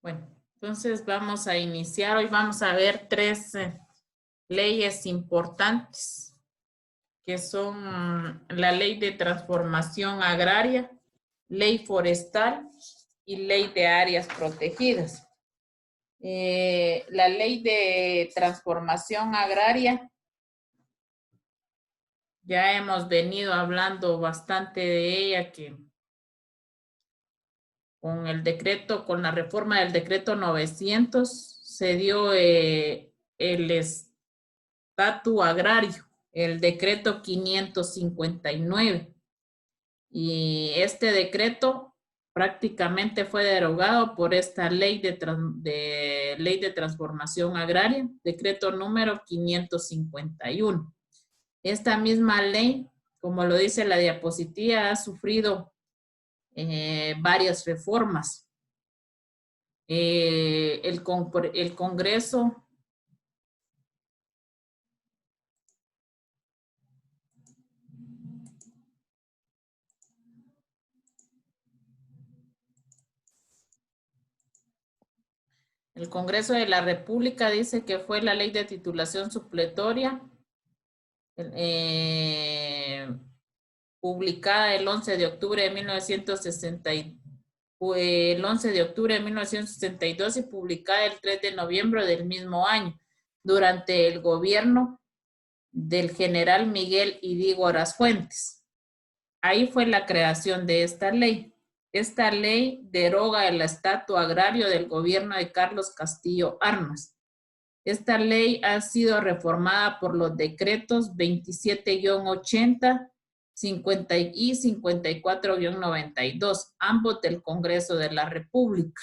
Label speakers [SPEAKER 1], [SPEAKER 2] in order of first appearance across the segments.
[SPEAKER 1] Bueno, entonces vamos a iniciar. Hoy vamos a ver tres leyes importantes, que son la Ley de Transformación Agraria, Ley Forestal y Ley de Áreas Protegidas. La Ley de Transformación Agraria, ya hemos venido hablando bastante de ella, que con el decreto, con la reforma del decreto 900, se dio el estatus agrario, el decreto 559. Y este decreto prácticamente fue derogado por esta ley de transformación agraria, decreto número 551. Esta misma ley, como lo dice la diapositiva, ha sufrido varias reformas. El Congreso de la República dice que fue la ley de titulación supletoria publicada el 11 de octubre de 1962 y publicada el 3 de noviembre del mismo año, durante el gobierno del general Miguel Ydígoras Fuentes. Ahí fue la creación de esta ley. Esta ley deroga el estatus agrario del gobierno de Carlos Castillo Armas. Esta ley ha sido reformada por los decretos 27-80, 50 y 54-92, ambos del Congreso de la República.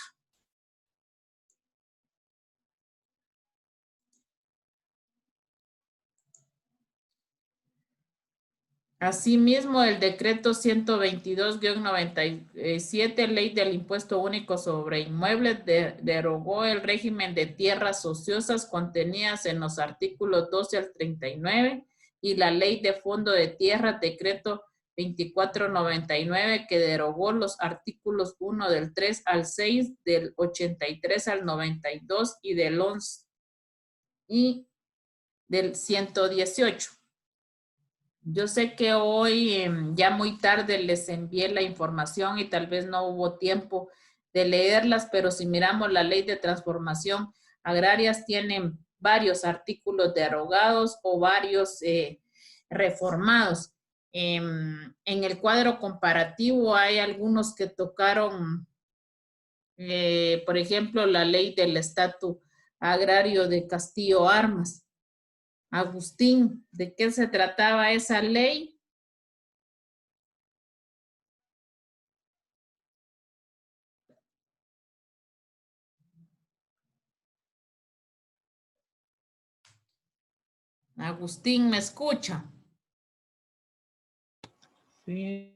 [SPEAKER 1] Asimismo, el decreto 122-97, ley del impuesto único sobre inmuebles, derogó el régimen de tierras ociosas contenidas en los artículos 12 al 39 y la ley de fondo de tierra, decreto 2499, que derogó los artículos 1 del 3 al 6, del 83 al 92 y del 11 y del 118. Yo sé que hoy ya muy tarde les envié la información y tal vez no hubo tiempo de leerlas, pero si miramos la ley de transformación agrarias, tienen varios artículos derogados o varios reformados. En el cuadro comparativo hay algunos que tocaron, por ejemplo, la ley del estatus agrario de Castillo Armas. Agustín, ¿de qué se trataba esa ley? Agustín, ¿me escucha?
[SPEAKER 2] Sí.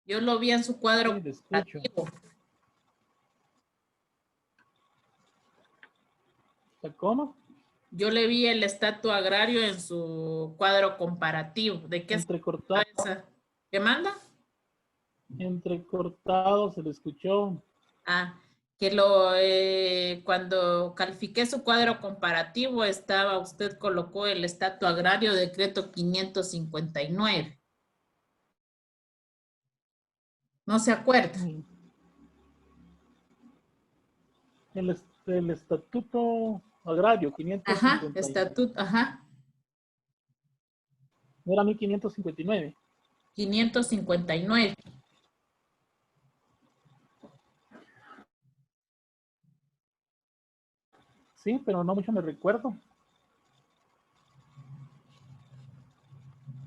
[SPEAKER 1] Yo lo vi en su cuadro.
[SPEAKER 2] Sí, te escucho. ¿Cómo?
[SPEAKER 1] Yo le vi el estatus agrario en su cuadro comparativo. ¿De qué
[SPEAKER 2] entrecortado?
[SPEAKER 1] ¿Qué manda?
[SPEAKER 2] Entrecortado, se le escuchó.
[SPEAKER 1] Ah, que cuando califiqué su cuadro comparativo usted colocó el estatus agrario decreto 559. ¿No se acuerda?
[SPEAKER 2] El estatuto agrario, 550.
[SPEAKER 1] Ajá, estatuto, ajá.
[SPEAKER 2] ¿No era 1559?
[SPEAKER 1] 559.
[SPEAKER 2] Sí, pero no mucho me recuerdo.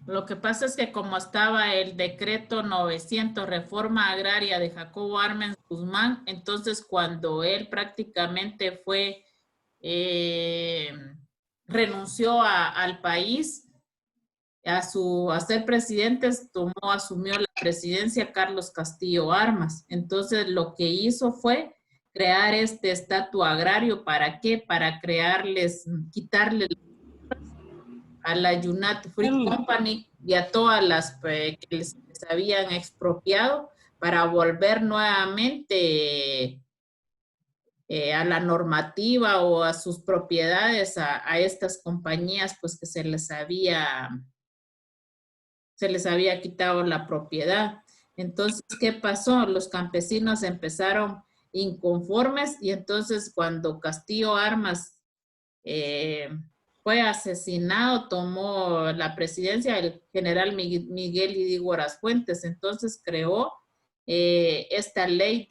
[SPEAKER 1] Lo que pasa es que como estaba el decreto 900, reforma agraria de Jacobo Arbenz Guzmán, entonces cuando él prácticamente renunció al país, a ser presidente, asumió la presidencia Carlos Castillo Armas. Entonces lo que hizo fue crear este estatus agrario. ¿Para qué? Para quitarle a la United Fruit Company y a todas las que les habían expropiado, para volver nuevamente a la normativa o a sus propiedades a estas compañías, pues que se les había quitado la propiedad. Entonces, ¿qué pasó? Los campesinos empezaron inconformes y entonces cuando Castillo Armas fue asesinado, tomó la presidencia el general Miguel Idígoras Fuentes, entonces creó esta ley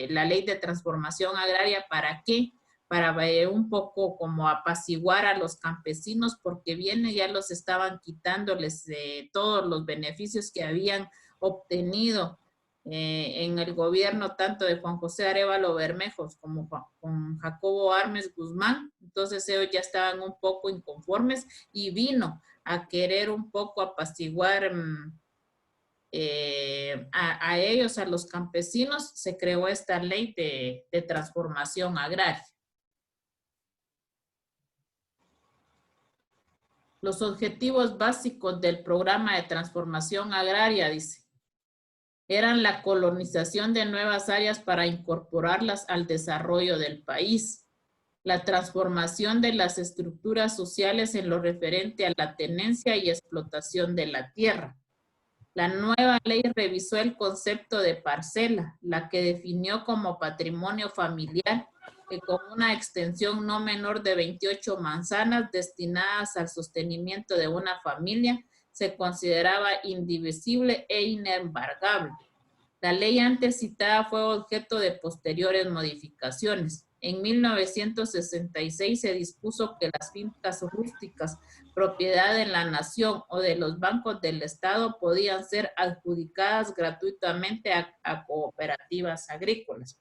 [SPEAKER 1] la ley de transformación agraria. ¿Para qué? Para un poco como apaciguar a los campesinos, porque ya los estaban quitándoles todos los beneficios que habían obtenido en el gobierno tanto de Juan José Arévalo Bermejos como con Jacobo Armes Guzmán. Entonces ellos ya estaban un poco inconformes y vino a querer un poco apaciguar a ellos, a los campesinos. Se creó esta ley de transformación agraria. Los objetivos básicos del programa de transformación agraria, dice, eran la colonización de nuevas áreas para incorporarlas al desarrollo del país, la transformación de las estructuras sociales en lo referente a la tenencia y explotación de la tierra. La nueva ley revisó el concepto de parcela, la que definió como patrimonio familiar que con una extensión no menor de 28 manzanas destinadas al sostenimiento de una familia se consideraba indivisible e inembargable. La ley antes citada fue objeto de posteriores modificaciones. En 1966 se dispuso que las fincas rústicas, propiedad de la nación o de los bancos del Estado, podían ser adjudicadas gratuitamente a cooperativas agrícolas.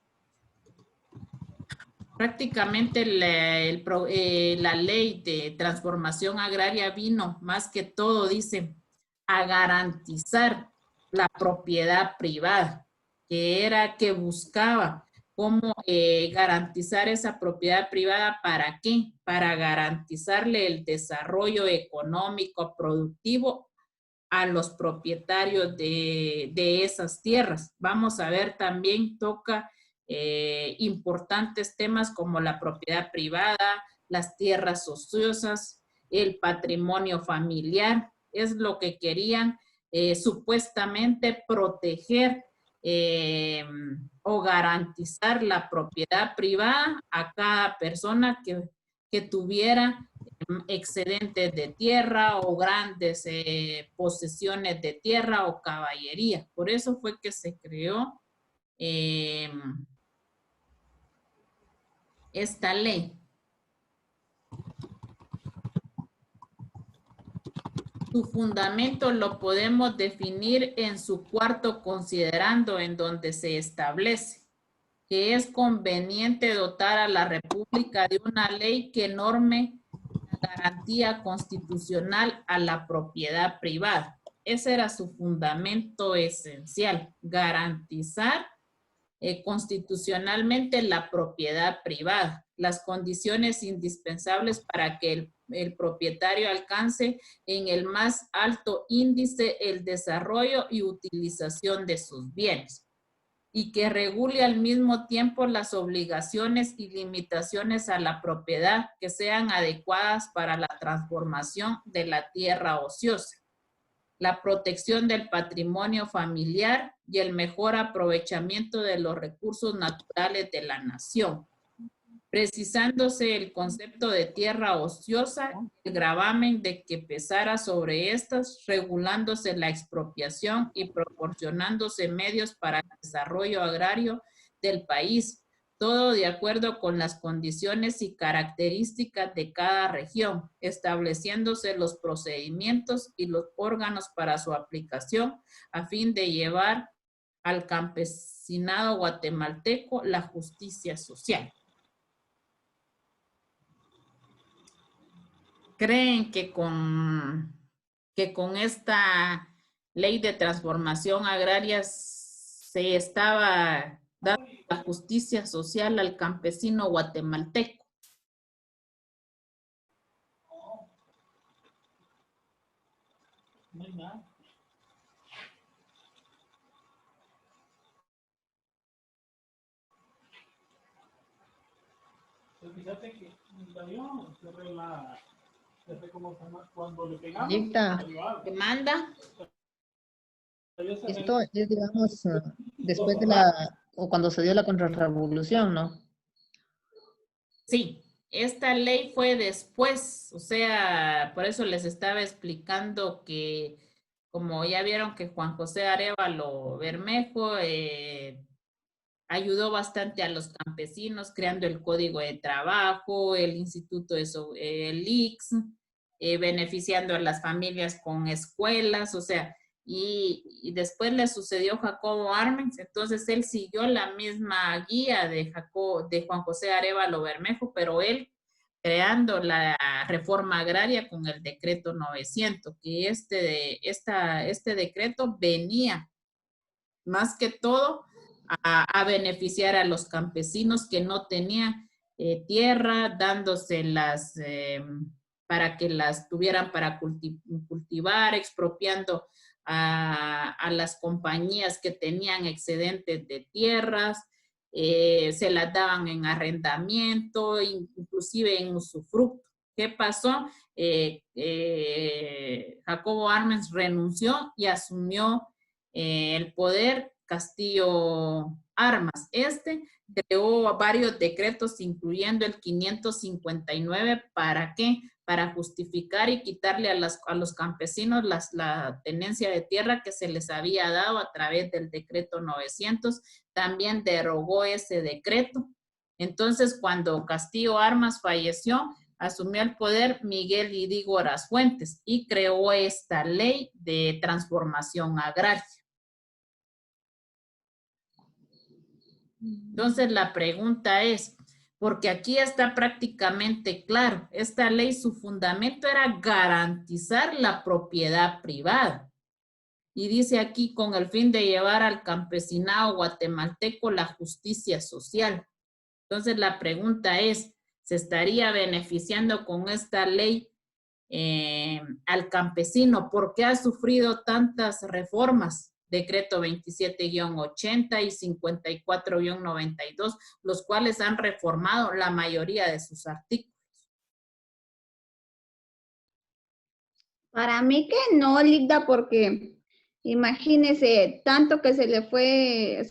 [SPEAKER 1] Prácticamente la ley de transformación agraria vino, más que todo, dice, a garantizar la propiedad privada, que buscaba cómo garantizar esa propiedad privada. ¿Para qué? Para garantizarle el desarrollo económico productivo a los propietarios de esas tierras. Vamos a ver, también toca importantes temas como la propiedad privada, las tierras ociosas, el patrimonio familiar. Es lo que querían supuestamente proteger o garantizar la propiedad privada a cada persona que tuviera excedentes de tierra o grandes posesiones de tierra o caballería. Por eso fue que se creó esta ley. Su fundamento lo podemos definir en su cuarto considerando, en donde se establece que es conveniente dotar a la República de una ley que norme la garantía constitucional a la propiedad privada. Ese era su fundamento esencial, garantizar constitucionalmente la propiedad privada, las condiciones indispensables para que el propietario alcance en el más alto índice el desarrollo y utilización de sus bienes, y que regule al mismo tiempo las obligaciones y limitaciones a la propiedad que sean adecuadas para la transformación de la tierra ociosa, la protección del patrimonio familiar y el mejor aprovechamiento de los recursos naturales de la nación, precisándose el concepto de tierra ociosa, el gravamen de que pesara sobre estas, regulándose la expropiación y proporcionándose medios para el desarrollo agrario del país, todo de acuerdo con las condiciones y características de cada región, estableciéndose los procedimientos y los órganos para su aplicación a fin de llevar al campesinado guatemalteco la justicia social. ¿Creen que con esta ley de transformación agraria se estaba dando la justicia social al campesino guatemalteco?
[SPEAKER 2] No hay nada. Pues fíjate que yo cerré la, cerré como se llama, cuando le pegamos,
[SPEAKER 3] Dicta,
[SPEAKER 2] salió algo.
[SPEAKER 1] Demanda.
[SPEAKER 2] Yo cerré
[SPEAKER 3] esto es, digamos, después de la, o cuando se dio la contrarrevolución, ¿no?
[SPEAKER 1] Sí, esta ley fue después, o sea, por eso les estaba explicando que, como ya vieron que Juan José Arévalo Bermejo ayudó bastante a los campesinos creando el Código de Trabajo, el Instituto de el IX, beneficiando a las familias con escuelas, o sea, y después le sucedió Jacobo Arbenz, entonces él siguió la misma guía de Juan José Arévalo Bermejo, pero él creando la reforma agraria con el decreto 900, que este decreto venía más que todo a beneficiar a los campesinos que no tenían tierra, dándoselas para que las tuvieran para cultivar, expropiando a las compañías que tenían excedentes de tierras, se las daban en arrendamiento, inclusive en usufructo. ¿Qué pasó? Jacobo Arbenz renunció y asumió el poder Castillo Armas. Creó varios decretos, incluyendo el 559, ¿para qué? Para justificar y quitarle a los campesinos la tenencia de tierra que se les había dado a través del decreto 900. También derogó ese decreto. Entonces, cuando Castillo Armas falleció, asumió el poder Miguel Idígoras Fuentes y creó esta ley de transformación agraria. Entonces la pregunta es, porque aquí está prácticamente claro, esta ley, su fundamento era garantizar la propiedad privada. Y dice aquí, con el fin de llevar al campesinado guatemalteco la justicia social. Entonces la pregunta es, ¿se estaría beneficiando con esta ley al campesino? ¿Por qué ha sufrido tantas reformas? Decreto 27-80 y 54-92, los cuales han reformado la mayoría de sus artículos.
[SPEAKER 4] Para mí que no, Ligda, porque imagínese tanto que se le fue,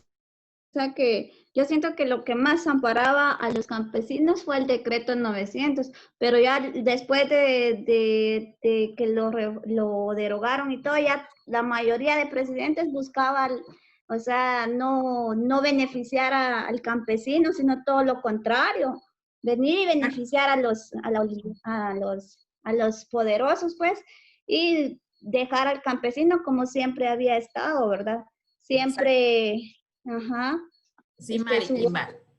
[SPEAKER 4] o sea que yo siento que lo que más amparaba a los campesinos fue el decreto 900, pero ya después de que lo derogaron y todo, ya la mayoría de presidentes buscaban, o sea, no beneficiar al campesino, sino todo lo contrario, venir y beneficiar a los poderosos, pues, y dejar al campesino como siempre había estado, ¿verdad? Siempre, ajá.
[SPEAKER 1] Sí, Mari,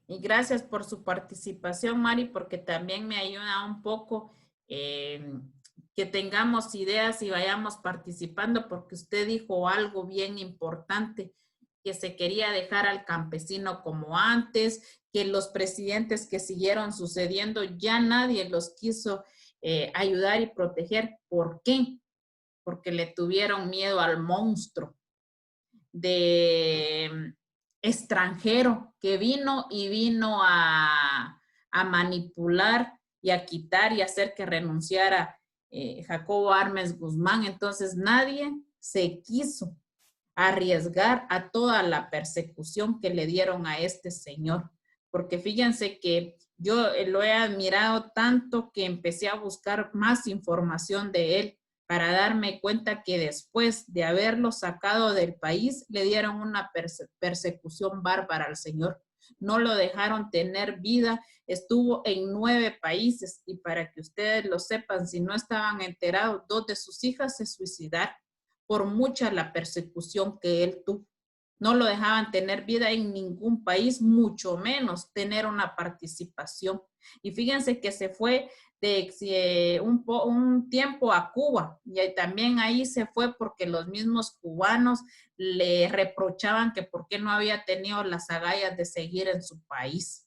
[SPEAKER 1] y gracias por su participación, Mari, porque también me ayuda un poco que tengamos ideas y vayamos participando, porque usted dijo algo bien importante, que se quería dejar al campesino como antes, que los presidentes que siguieron sucediendo ya nadie los quiso ayudar y proteger. ¿Por qué? Porque le tuvieron miedo al monstruo de extranjero que vino a manipular y a quitar y hacer que renunciara Jacobo Arbenz Guzmán. Entonces nadie se quiso arriesgar a toda la persecución que le dieron a este señor. Porque fíjense que yo lo he admirado tanto que empecé a buscar más información de él para darme cuenta que después de haberlo sacado del país, le dieron una persecución bárbara al señor. No lo dejaron tener vida, estuvo en 9 países y para que ustedes lo sepan, si no estaban enterados, 2 de sus hijas se suicidaron por mucha la persecución que él tuvo. No lo dejaban tener vida en ningún país, mucho menos tener una participación. Y fíjense que se fue de un tiempo a Cuba y también ahí se fue porque los mismos cubanos le reprochaban que por qué no había tenido las agallas de seguir en su país.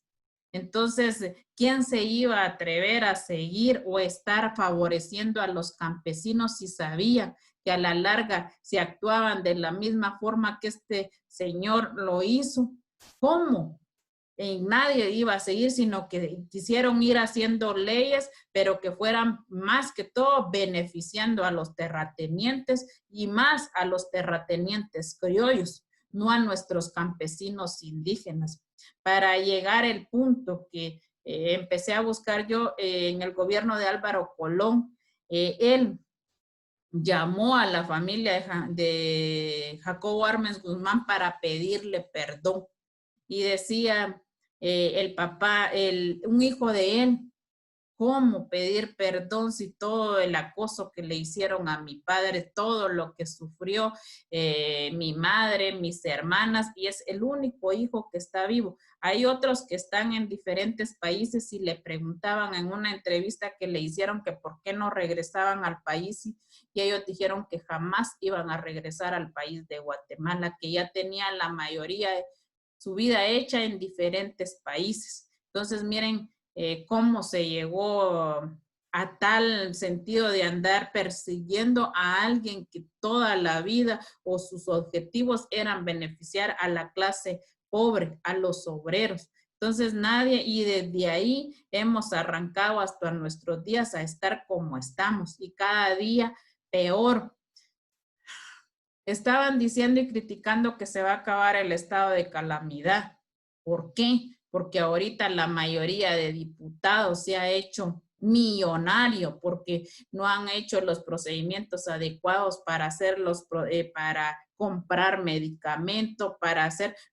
[SPEAKER 1] Entonces, ¿quién se iba a atrever a seguir o estar favoreciendo a los campesinos si sabía que a la larga se actuaban de la misma forma que este señor lo hizo? ¿Cómo? nadie iba a seguir, sino que quisieron ir haciendo leyes, pero que fueran más que todo beneficiando a los terratenientes y más a los terratenientes criollos, no a nuestros campesinos indígenas. Para llegar al punto que empecé a buscar yo en el gobierno de Álvaro Colón, él llamó a la familia de Jacobo Arbenz Guzmán para pedirle perdón. Y decía el papá, un hijo de él, ¿cómo pedir perdón si todo el acoso que le hicieron a mi padre, todo lo que sufrió mi madre, mis hermanas, y es el único hijo que está vivo? Hay otros que están en diferentes países y le preguntaban en una entrevista que le hicieron que por qué no regresaban al país y ellos dijeron que jamás iban a regresar al país de Guatemala, que ya tenían la mayoría de su vida hecha en diferentes países. Entonces, miren cómo se llegó a tal sentido de andar persiguiendo a alguien que toda la vida o sus objetivos eran beneficiar a la clase pobre, a los obreros. Entonces nadie, y desde ahí hemos arrancado hasta nuestros días a estar como estamos y cada día peor. Estaban diciendo y criticando que se va a acabar el estado de calamidad. ¿Por qué? Porque ahorita la mayoría de diputados se ha hecho millonario porque no han hecho los procedimientos adecuados para hacerlos, para comprar medicamento,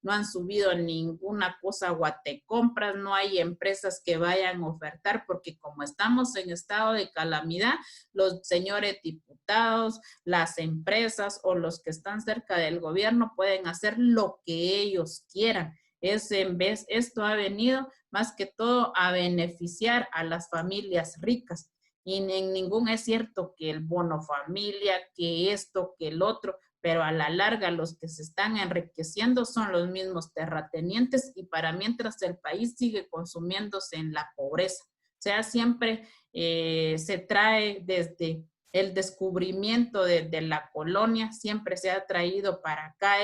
[SPEAKER 1] no han subido ninguna cosa a Guatecompras, no hay empresas que vayan a ofertar porque como estamos en estado de calamidad, los señores diputados, las empresas o los que están cerca del gobierno pueden hacer lo que ellos quieran. Esto ha venido más que todo a beneficiar a las familias ricas. Y en ningún es cierto que el bono familia, que esto, que el otro, pero a la larga los que se están enriqueciendo son los mismos terratenientes y para mientras el país sigue consumiéndose en la pobreza. O sea, siempre se trae desde el descubrimiento de la colonia, siempre se ha traído para acá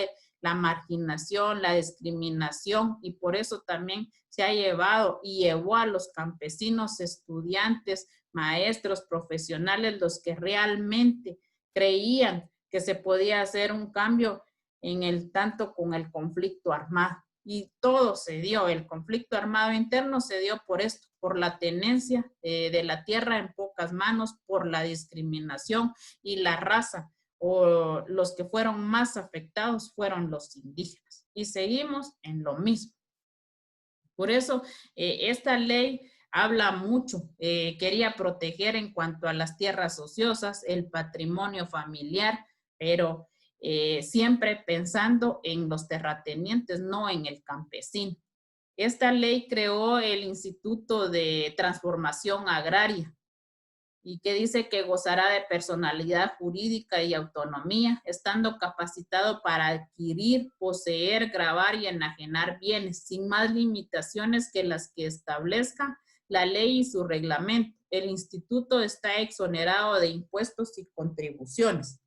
[SPEAKER 1] la marginación, la discriminación y por eso también se ha llevado y llevó a los campesinos, estudiantes, maestros, profesionales, los que realmente creían que se podía hacer un cambio tanto con el conflicto armado. Y todo se dio, el conflicto armado interno se dio por esto, por la tenencia de la tierra en pocas manos, por la discriminación y la raza, o los que fueron más afectados fueron los indígenas. Y seguimos en lo mismo. Por eso esta ley habla mucho, quería proteger en cuanto a las tierras ociosas, el patrimonio familiar, pero siempre pensando en los terratenientes, no en el campesino. Esta ley creó el Instituto de Transformación Agraria y que dice que gozará de personalidad jurídica y autonomía, estando capacitado para adquirir, poseer, gravar y enajenar bienes, sin más limitaciones que las que establezca la ley y su reglamento. El instituto está exonerado de impuestos y contribuciones.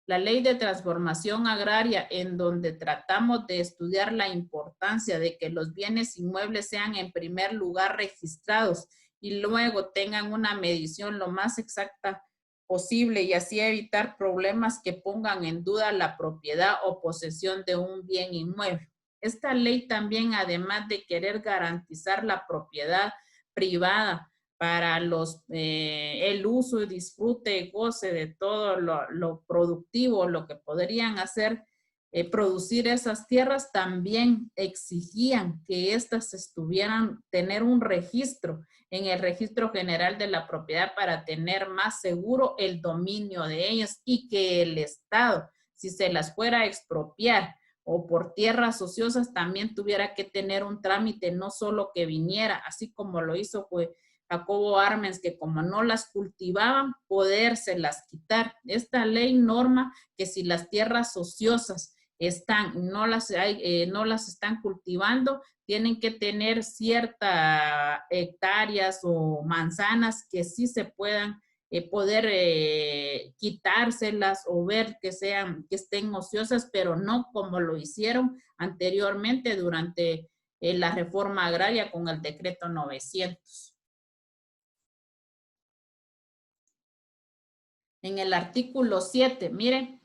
[SPEAKER 1] La ley de transformación agraria, en donde tratamos de estudiar la importancia de que los bienes inmuebles sean en primer lugar registrados y luego tengan una medición lo más exacta posible y así evitar problemas que pongan en duda la propiedad o posesión de un bien inmueble. Esta ley también, además de querer garantizar la propiedad privada para el uso y disfrute y goce de todo lo productivo, lo que podrían hacer, producir esas tierras, también exigían que éstas tener un registro en el Registro General de la Propiedad para tener más seguro el dominio de ellas y que el Estado, si se las fuera a expropiar o por tierras ociosas, también tuviera que tener un trámite, no solo que viniera, así como lo hizo Jacobo Arbenz, que como no las cultivaban, podérselas quitar. Esta ley norma que si las tierras ociosas no las están cultivando, tienen que tener ciertas hectáreas o manzanas que sí se puedan quitárselas o ver que estén ociosas, pero no como lo hicieron anteriormente durante la reforma agraria con el decreto 900. En el artículo 7, miren,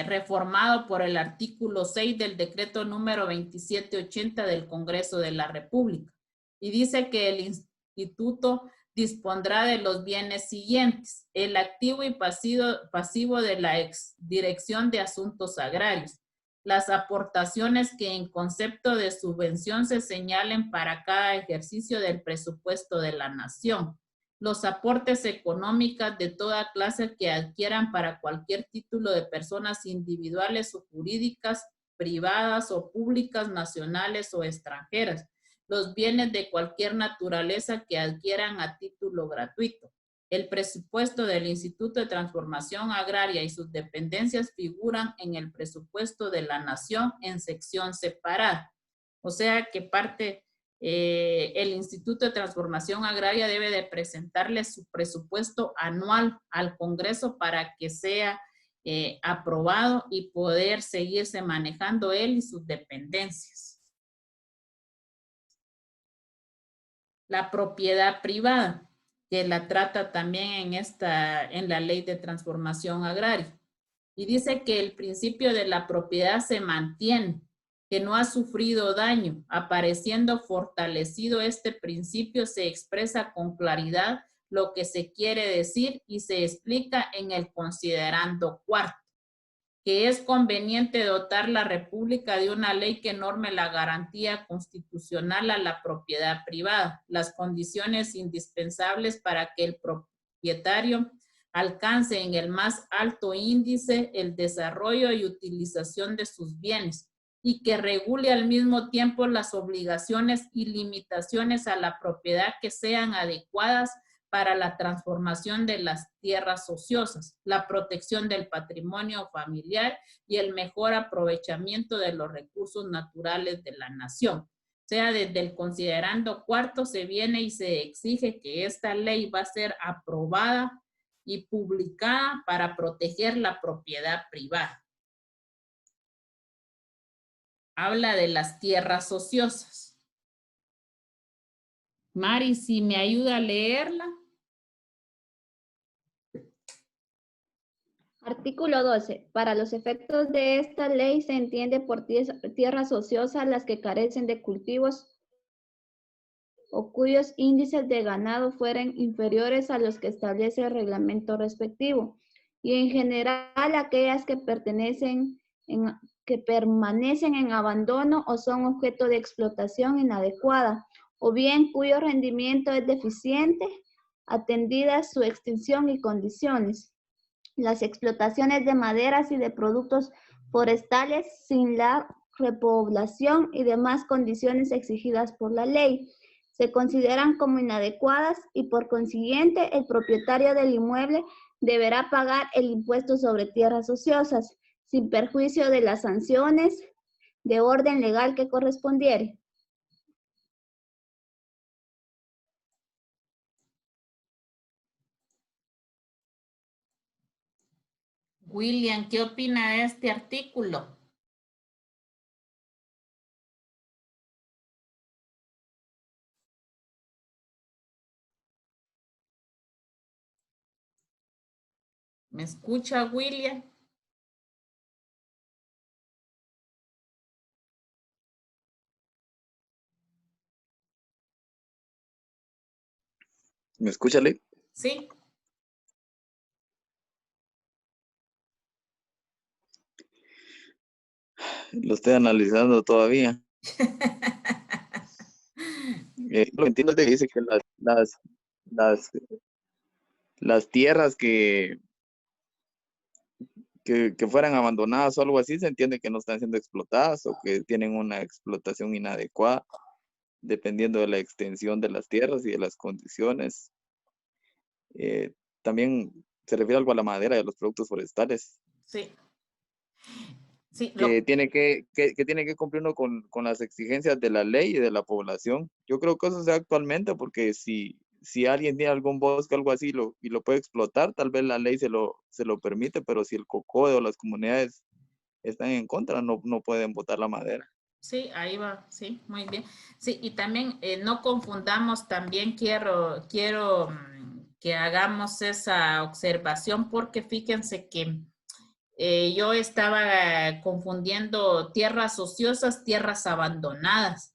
[SPEAKER 1] reformado por el artículo 6 del decreto número 2780 del Congreso de la República. Y dice que el instituto dispondrá de los bienes siguientes: el activo y pasivo de la Dirección de Asuntos Agrarios, las aportaciones que en concepto de subvención se señalen para cada ejercicio del presupuesto de la nación, los aportes económicos de toda clase que adquieran para cualquier título de personas individuales o jurídicas, privadas o públicas, nacionales o extranjeras, los bienes de cualquier naturaleza que adquieran a título gratuito. El presupuesto del Instituto de Transformación Agraria y sus dependencias figuran en el presupuesto de la Nación en sección separada. O sea que parte, el Instituto de Transformación Agraria debe de presentarle su presupuesto anual al Congreso para que sea aprobado y poder seguirse manejando él y sus dependencias. La propiedad privada, que la trata también en la Ley de Transformación Agraria. Y dice que el principio de la propiedad se mantiene, que no ha sufrido daño. Apareciendo fortalecido este principio, se expresa con claridad lo que se quiere decir y se explica en el considerando cuarto, que es conveniente dotar la República de una ley que norme la garantía constitucional a la propiedad privada, las condiciones indispensables para que el propietario alcance en el más alto índice el desarrollo y utilización de sus bienes y que regule al mismo tiempo las obligaciones y limitaciones a la propiedad que sean adecuadas para la transformación de las tierras ociosas, la protección del patrimonio familiar y el mejor aprovechamiento de los recursos naturales de la nación. O sea, desde el considerando cuarto se viene y se exige que esta ley va a ser aprobada y publicada para proteger la propiedad privada. Habla de las tierras ociosas. Mari, si me ayuda a leerla.
[SPEAKER 4] Artículo 12. Para los efectos de esta ley se entiende por tierras ociosas las que carecen de cultivos o cuyos índices de ganado fueren inferiores a los que establece el reglamento respectivo, y en general aquellas que permanecen en abandono o son objeto de explotación inadecuada, o bien cuyo rendimiento es deficiente, atendida su extensión y condiciones. Las explotaciones de maderas y de productos forestales sin la repoblación y demás condiciones exigidas por la ley se consideran como inadecuadas y por consiguiente el propietario del inmueble deberá pagar el impuesto sobre tierras ociosas sin perjuicio de las sanciones de orden legal que correspondiere.
[SPEAKER 1] William, ¿qué opina de este artículo? ¿Me escucha, William?
[SPEAKER 5] ¿Me escucha, Ley?
[SPEAKER 1] Sí.
[SPEAKER 5] Lo estoy analizando todavía. Lo que entiendo es que dice que las tierras que fueran abandonadas o algo así, se entiende que no están siendo explotadas o que tienen una explotación inadecuada, dependiendo de la extensión de las tierras y de las condiciones. También se refiere algo a la madera y a los productos forestales.
[SPEAKER 1] Sí. Sí,
[SPEAKER 5] que tiene que cumplir uno con las exigencias de la ley y de la población. Yo creo que eso se da actualmente porque si alguien tiene algún bosque o algo así y lo puede explotar, tal vez la ley se lo permite, pero si el COCODE o las comunidades están en contra, no pueden botar la madera.
[SPEAKER 1] Sí, ahí va, sí, muy bien. Sí, y también no confundamos, también quiero que hagamos esa observación porque fíjense que yo estaba confundiendo tierras ociosas, tierras abandonadas.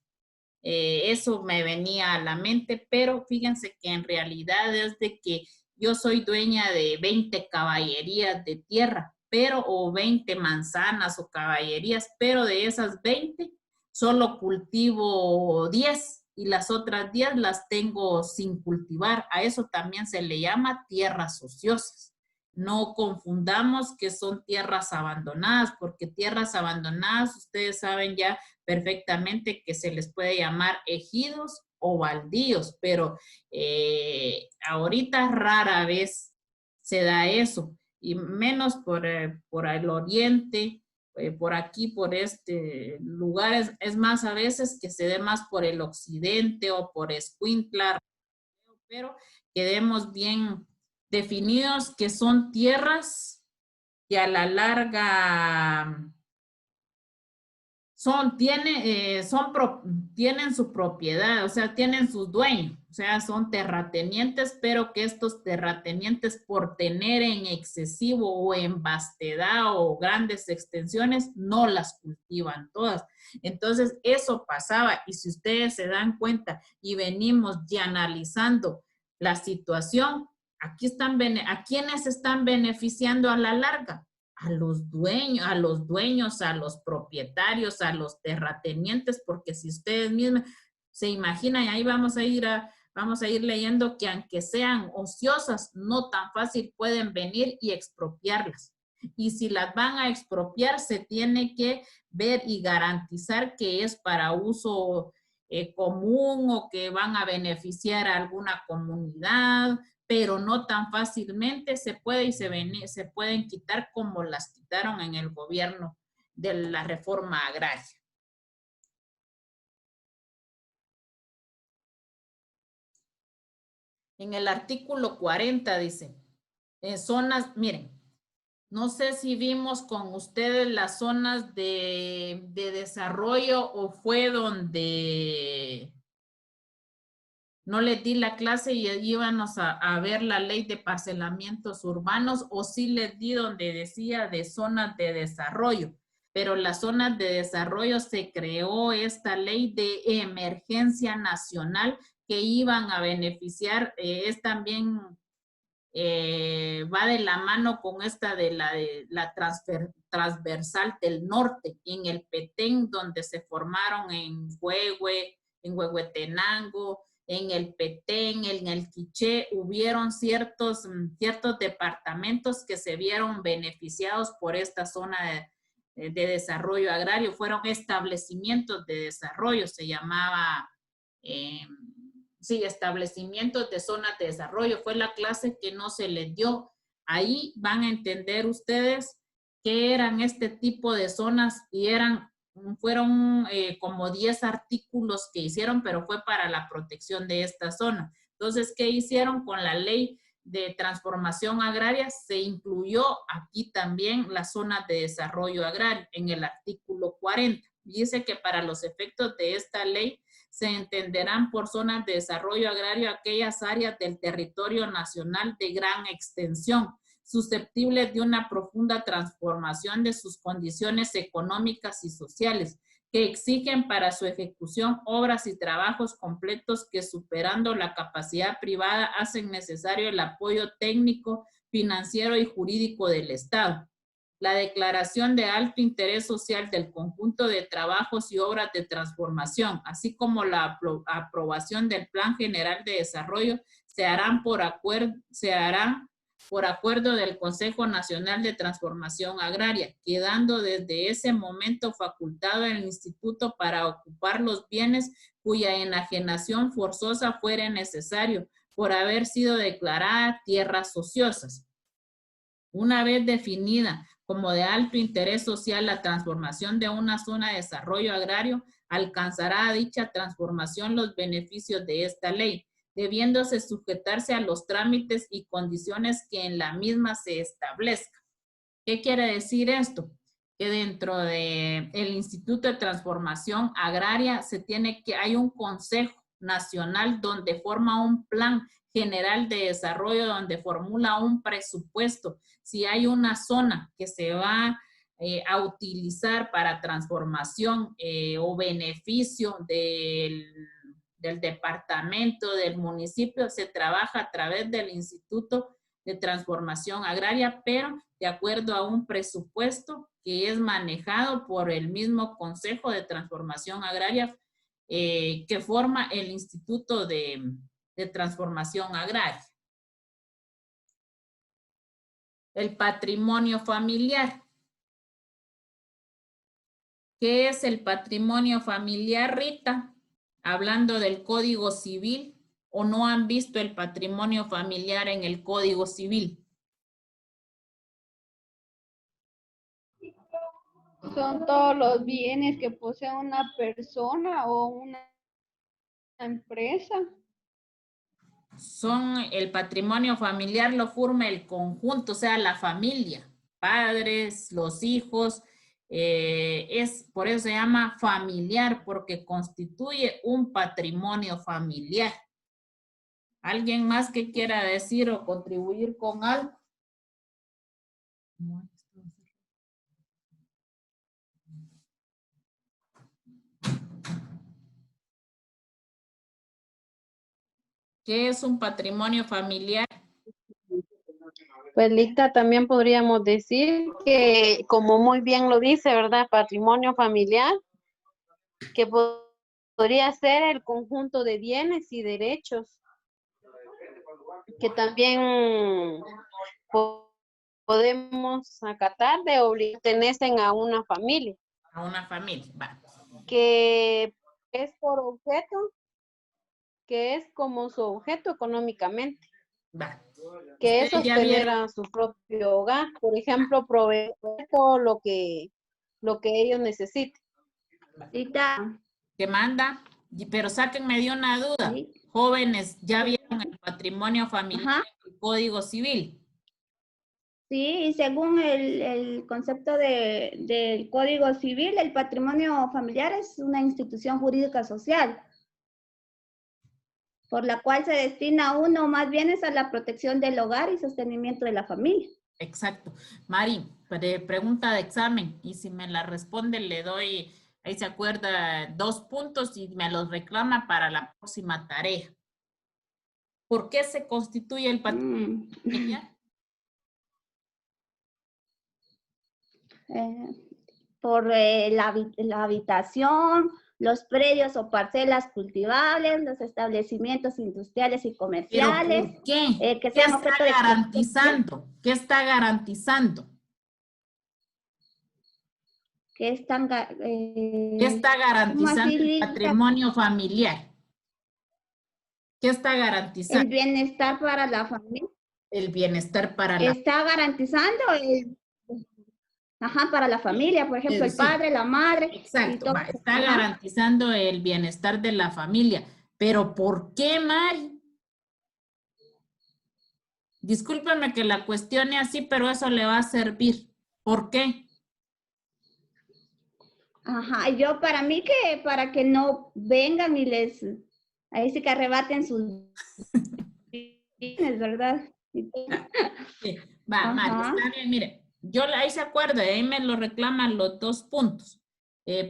[SPEAKER 1] Eso me venía a la mente, pero fíjense que en realidad es de que yo soy dueña de 20 caballerías de tierra, pero o 20 manzanas o caballerías, pero de esas 20 solo cultivo 10 y las otras 10 las tengo sin cultivar. A eso también se le llama tierras ociosas. No confundamos que son tierras abandonadas, porque tierras abandonadas, ustedes saben ya perfectamente que se les puede llamar ejidos o baldíos, pero ahorita rara vez se da eso, y menos por el oriente, por aquí, por este lugar, es más a veces que se dé más por el occidente o por Escuintla, pero quedemos bien definidos que son tierras que a la larga tienen su propiedad, o sea, tienen sus dueños, o sea, son terratenientes, pero que estos terratenientes por tener en excesivo o en vastedad o grandes extensiones, no las cultivan todas. Entonces, eso pasaba, y si ustedes se dan cuenta y venimos ya analizando la situación, aquí ¿a quiénes están beneficiando a la larga? A los dueños, a los propietarios, a los terratenientes, porque si ustedes mismos se imaginan, y ahí vamos a ir leyendo que aunque sean ociosas, no tan fácil pueden venir y expropiarlas. Y si las van a expropiar, se tiene que ver y garantizar que es para uso común o que van a beneficiar a alguna comunidad, pero no tan fácilmente se puede y se pueden quitar como las quitaron en el gobierno de la reforma agraria. En el artículo 40 dice, zonas, miren, no sé si vimos con ustedes las zonas de desarrollo o fue donde no les di la clase y íbamos a ver la ley de parcelamientos urbanos, o sí les di donde decía de zonas de desarrollo. Pero las zonas de desarrollo se creó esta ley de emergencia nacional que iban a beneficiar, es también va de la mano con esta de la transversal del norte, en el Petén, donde se formaron en Huehuetenango, en el Petén, en el Quiché, hubieron ciertos departamentos que se vieron beneficiados por esta zona de desarrollo agrario, fueron establecimientos de desarrollo, se llamaba, sí, establecimientos de zonas de desarrollo, fue la clase que no se les dio. Ahí van a entender ustedes qué eran este tipo de zonas y fueron como 10 artículos que hicieron, pero fue para la protección de esta zona. Entonces, ¿qué hicieron con la ley de transformación agraria? Se incluyó aquí también la zona de desarrollo agrario en el artículo 40. Dice que para los efectos de esta ley se entenderán por zonas de desarrollo agrario aquellas áreas del territorio nacional de gran extensión, susceptibles de una profunda transformación de sus condiciones económicas y sociales, que exigen para su ejecución obras y trabajos completos que, superando la capacidad privada, hacen necesario el apoyo técnico, financiero y jurídico del Estado. La declaración de alto interés social del conjunto de trabajos y obras de transformación, así como la aprobación del Plan General de Desarrollo, se harán por acuerdo del Consejo Nacional de Transformación Agraria, quedando desde ese momento facultado el Instituto para ocupar los bienes cuya enajenación forzosa fuere necesario por haber sido declarada tierras ociosas. Una vez definida como de alto interés social la transformación de una zona de desarrollo agrario, alcanzará a dicha transformación los beneficios de esta ley, debiéndose sujetarse a los trámites y condiciones que en la misma se establezcan. ¿Qué quiere decir esto? que dentro de el Instituto de Transformación Agraria hay un Consejo Nacional donde forma un plan general de desarrollo, donde formula un presupuesto. Si hay una zona que se va a utilizar para transformación o beneficio del departamento, del municipio, se trabaja a través del Instituto de Transformación Agraria, pero de acuerdo a un presupuesto que es manejado por el mismo Consejo de Transformación Agraria que forma el Instituto de Transformación Agraria. El patrimonio familiar. ¿Qué es el patrimonio familiar, Rita? Hablando del Código Civil, ¿o no han visto el patrimonio familiar en el Código Civil?
[SPEAKER 4] Son todos los bienes que posee una persona o una empresa.
[SPEAKER 1] El patrimonio familiar lo forma el conjunto, o sea, la familia, padres, los hijos, por eso se llama familiar, porque constituye un patrimonio familiar. ¿Alguien más que quiera decir o contribuir con algo? ¿Qué es un patrimonio familiar?
[SPEAKER 6] Pues Lita, también podríamos decir que, como muy bien lo dice, ¿verdad? Patrimonio familiar, que podría ser el conjunto de bienes y derechos, que también podemos acatar de pertenecen a una familia.
[SPEAKER 1] A una familia, va.
[SPEAKER 6] Que es por objeto, que es como su objeto económicamente.
[SPEAKER 1] Va.
[SPEAKER 6] Que es sostener a su propio hogar, por ejemplo, proveer todo lo que ellos necesiten.
[SPEAKER 1] ¿Qué manda? Pero sáquenme de una duda. Sí. Jóvenes, ¿ya vieron el patrimonio familiar del Código Civil?
[SPEAKER 4] Sí, y según el concepto del Código Civil, el patrimonio familiar es una institución jurídica social, por la cual se destina uno o más bienes a la protección del hogar y sostenimiento de la familia.
[SPEAKER 1] Exacto. Mari, pregunta de examen, y si me la responde le doy, ahí se acuerda, 2 puntos y me los reclama para la próxima tarea. ¿Por qué se constituye el patrimonio familiar?
[SPEAKER 4] Por la habitación, los predios o parcelas cultivables, los establecimientos industriales y comerciales.
[SPEAKER 1] ¿Pero por qué? ¿Qué está garantizando? ¿Qué está garantizando? ¿Qué está garantizando el patrimonio familiar? ¿Qué está garantizando?
[SPEAKER 4] El bienestar para la familia.
[SPEAKER 1] El bienestar para la
[SPEAKER 4] Está garantizando para la familia, por ejemplo, el padre, la madre.
[SPEAKER 1] Exacto, está garantizando el bienestar de la familia. ¿Pero por qué, Mari? Discúlpeme que la cuestione así, pero eso le va a servir. ¿Por qué?
[SPEAKER 4] Yo para mí para que no vengan y ahí sí que arrebaten sus bienes, ¿verdad?
[SPEAKER 1] Sí. Mari, está bien, mire. Ahí se acuerda, ahí me lo reclaman los 2 puntos,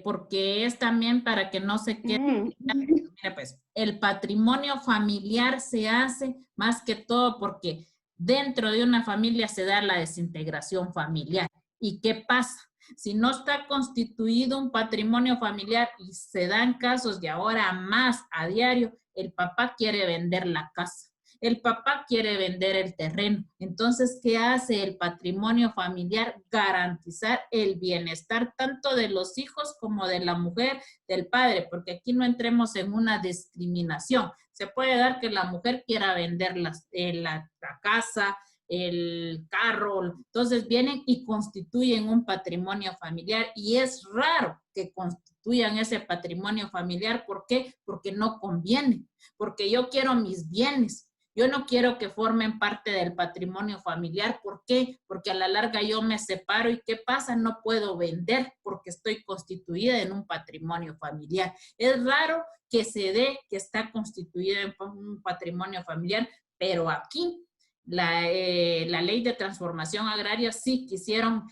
[SPEAKER 1] porque es también para que no se quede. Mira, pues, el patrimonio familiar se hace más que todo porque dentro de una familia se da la desintegración familiar. ¿Y qué pasa? Si no está constituido un patrimonio familiar y se dan casos de ahora más a diario, el papá quiere vender la casa. El papá quiere vender el terreno. Entonces, ¿qué hace el patrimonio familiar? Garantizar el bienestar tanto de los hijos como de la mujer, del padre, porque aquí no entremos en una discriminación. Se puede dar que la mujer quiera vender la casa, el carro, entonces vienen y constituyen un patrimonio familiar y es raro que constituyan ese patrimonio familiar. ¿Por qué? Porque no conviene, porque yo quiero mis bienes. Yo no quiero que formen parte del patrimonio familiar. ¿Por qué? Porque a la larga yo me separo y ¿qué pasa? No puedo vender porque estoy constituida en un patrimonio familiar. Es raro que se dé que está constituida en un patrimonio familiar, pero aquí la ley de transformación agraria sí quisieron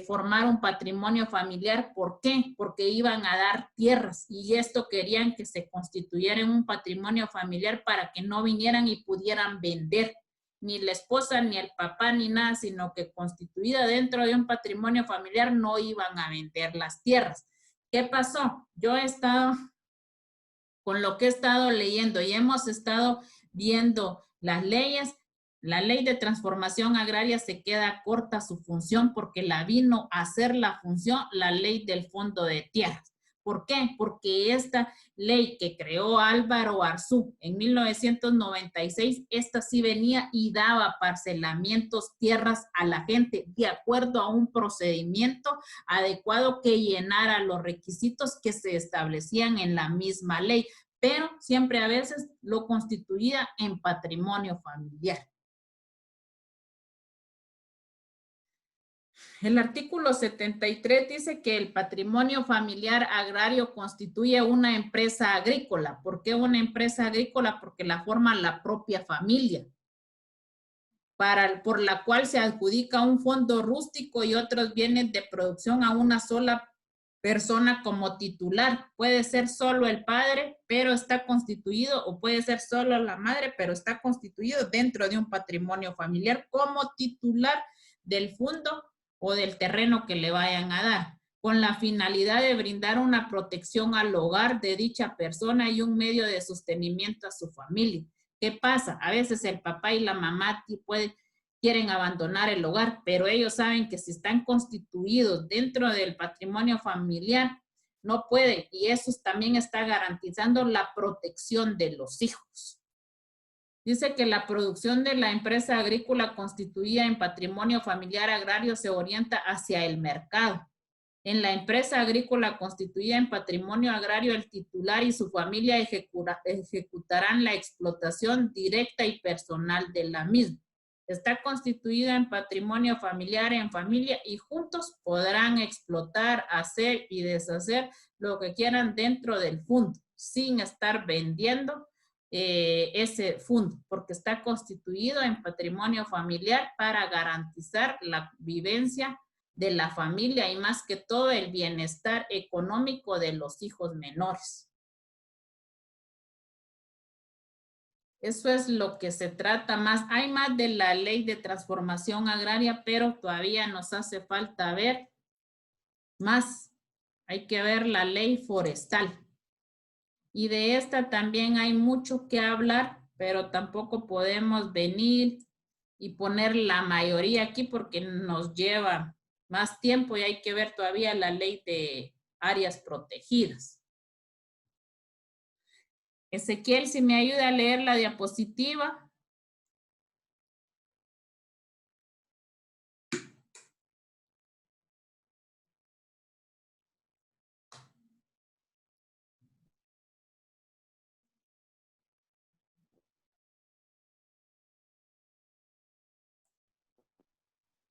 [SPEAKER 1] formar un patrimonio familiar. ¿Por qué? Porque iban a dar tierras y esto querían que se constituyera en un patrimonio familiar para que no vinieran y pudieran vender ni la esposa, ni el papá, ni nada, sino que constituida dentro de un patrimonio familiar no iban a vender las tierras. ¿Qué pasó? Yo he estado, con lo que he estado leyendo y hemos estado viendo las leyes, la ley de transformación agraria se queda corta su función porque la vino a hacer la función la ley del fondo de tierras. ¿Por qué? Porque esta ley que creó Álvaro Arzú en 1996, esta sí venía y daba parcelamientos, tierras a la gente de acuerdo a un procedimiento adecuado que llenara los requisitos que se establecían en la misma ley, pero siempre a veces lo constituía en patrimonio familiar. El artículo 73 dice que el patrimonio familiar agrario constituye una empresa agrícola. ¿Por qué una empresa agrícola? Porque la forma la propia familia, por la cual se adjudica un fondo rústico y otros bienes de producción a una sola persona como titular. Puede ser solo el padre, pero está constituido, o puede ser solo la madre, pero está constituido dentro de un patrimonio familiar como titular del fondo o del terreno que le vayan a dar, con la finalidad de brindar una protección al hogar de dicha persona y un medio de sostenimiento a su familia. ¿Qué pasa? A veces el papá y la mamá quieren abandonar el hogar, pero ellos saben que si están constituidos dentro del patrimonio familiar, no pueden, y eso también está garantizando la protección de los hijos. Dice que la producción de la empresa agrícola constituida en patrimonio familiar agrario se orienta hacia el mercado. En la empresa agrícola constituida en patrimonio agrario, el titular y su familia ejecutarán la explotación directa y personal de la misma. Está constituida en patrimonio familiar en familia y juntos podrán explotar, hacer y deshacer lo que quieran dentro del fondo, sin estar vendiendo ese fondo, porque está constituido en patrimonio familiar para garantizar la vivencia de la familia y más que todo el bienestar económico de los hijos menores. Eso es lo que se trata más. Hay más de la ley de transformación agraria, pero todavía nos hace falta ver más. Hay que ver la ley forestal. Y de esta también hay mucho que hablar, pero tampoco podemos venir y poner la mayoría aquí porque nos lleva más tiempo y hay que ver todavía la ley de áreas protegidas. Ezequiel, si me ayuda a leer la diapositiva.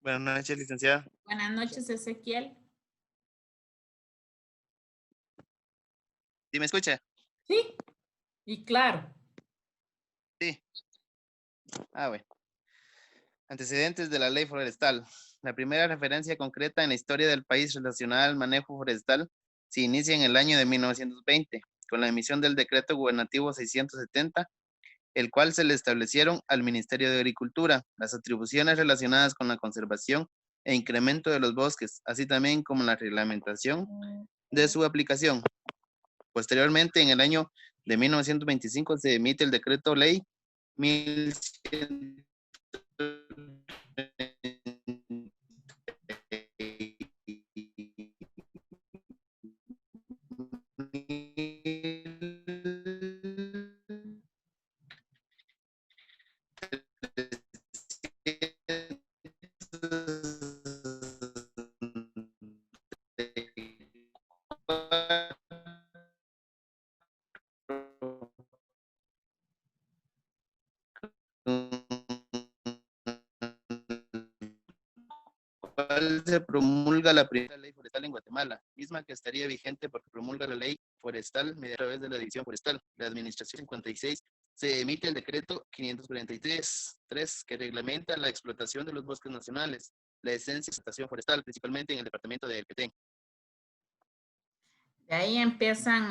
[SPEAKER 7] Buenas noches, licenciada.
[SPEAKER 1] Buenas noches, Ezequiel.
[SPEAKER 7] ¿Sí me escucha?
[SPEAKER 1] Sí, y claro.
[SPEAKER 7] Sí. Bueno. Antecedentes de la ley forestal. La primera referencia concreta en la historia del país relacionada al manejo forestal se inicia en el año de 1920, con la emisión del decreto gubernativo 670, el cual se le establecieron al Ministerio de Agricultura las atribuciones relacionadas con la conservación e incremento de los bosques, así también como la reglamentación de su aplicación. Posteriormente, en el año de 1925 se emite el decreto ley 1100 se promulga la primera ley forestal en Guatemala, misma que estaría vigente porque promulga la ley forestal a través de la División Forestal, la Administración 56. Se emite el decreto 543.3 que reglamenta la explotación de los bosques nacionales, la esencia y explotación forestal, principalmente en el departamento de Petén.
[SPEAKER 1] De ahí empiezan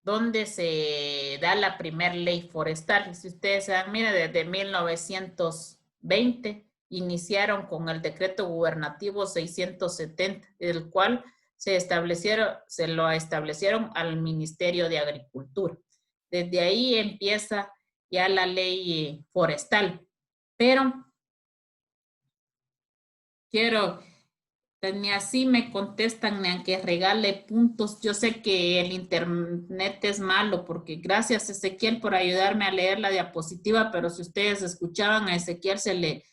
[SPEAKER 1] donde se da la primera ley forestal. Si ustedes se dan, mira, desde 1920 iniciaron con el decreto gubernativo 670, el cual se lo establecieron al Ministerio de Agricultura. Desde ahí empieza ya la ley forestal. Pero quiero, ni así me contestan, ni aunque regale puntos. Yo sé que el internet es malo, porque gracias Ezequiel por ayudarme a leer la diapositiva, pero si ustedes escuchaban a Ezequiel se le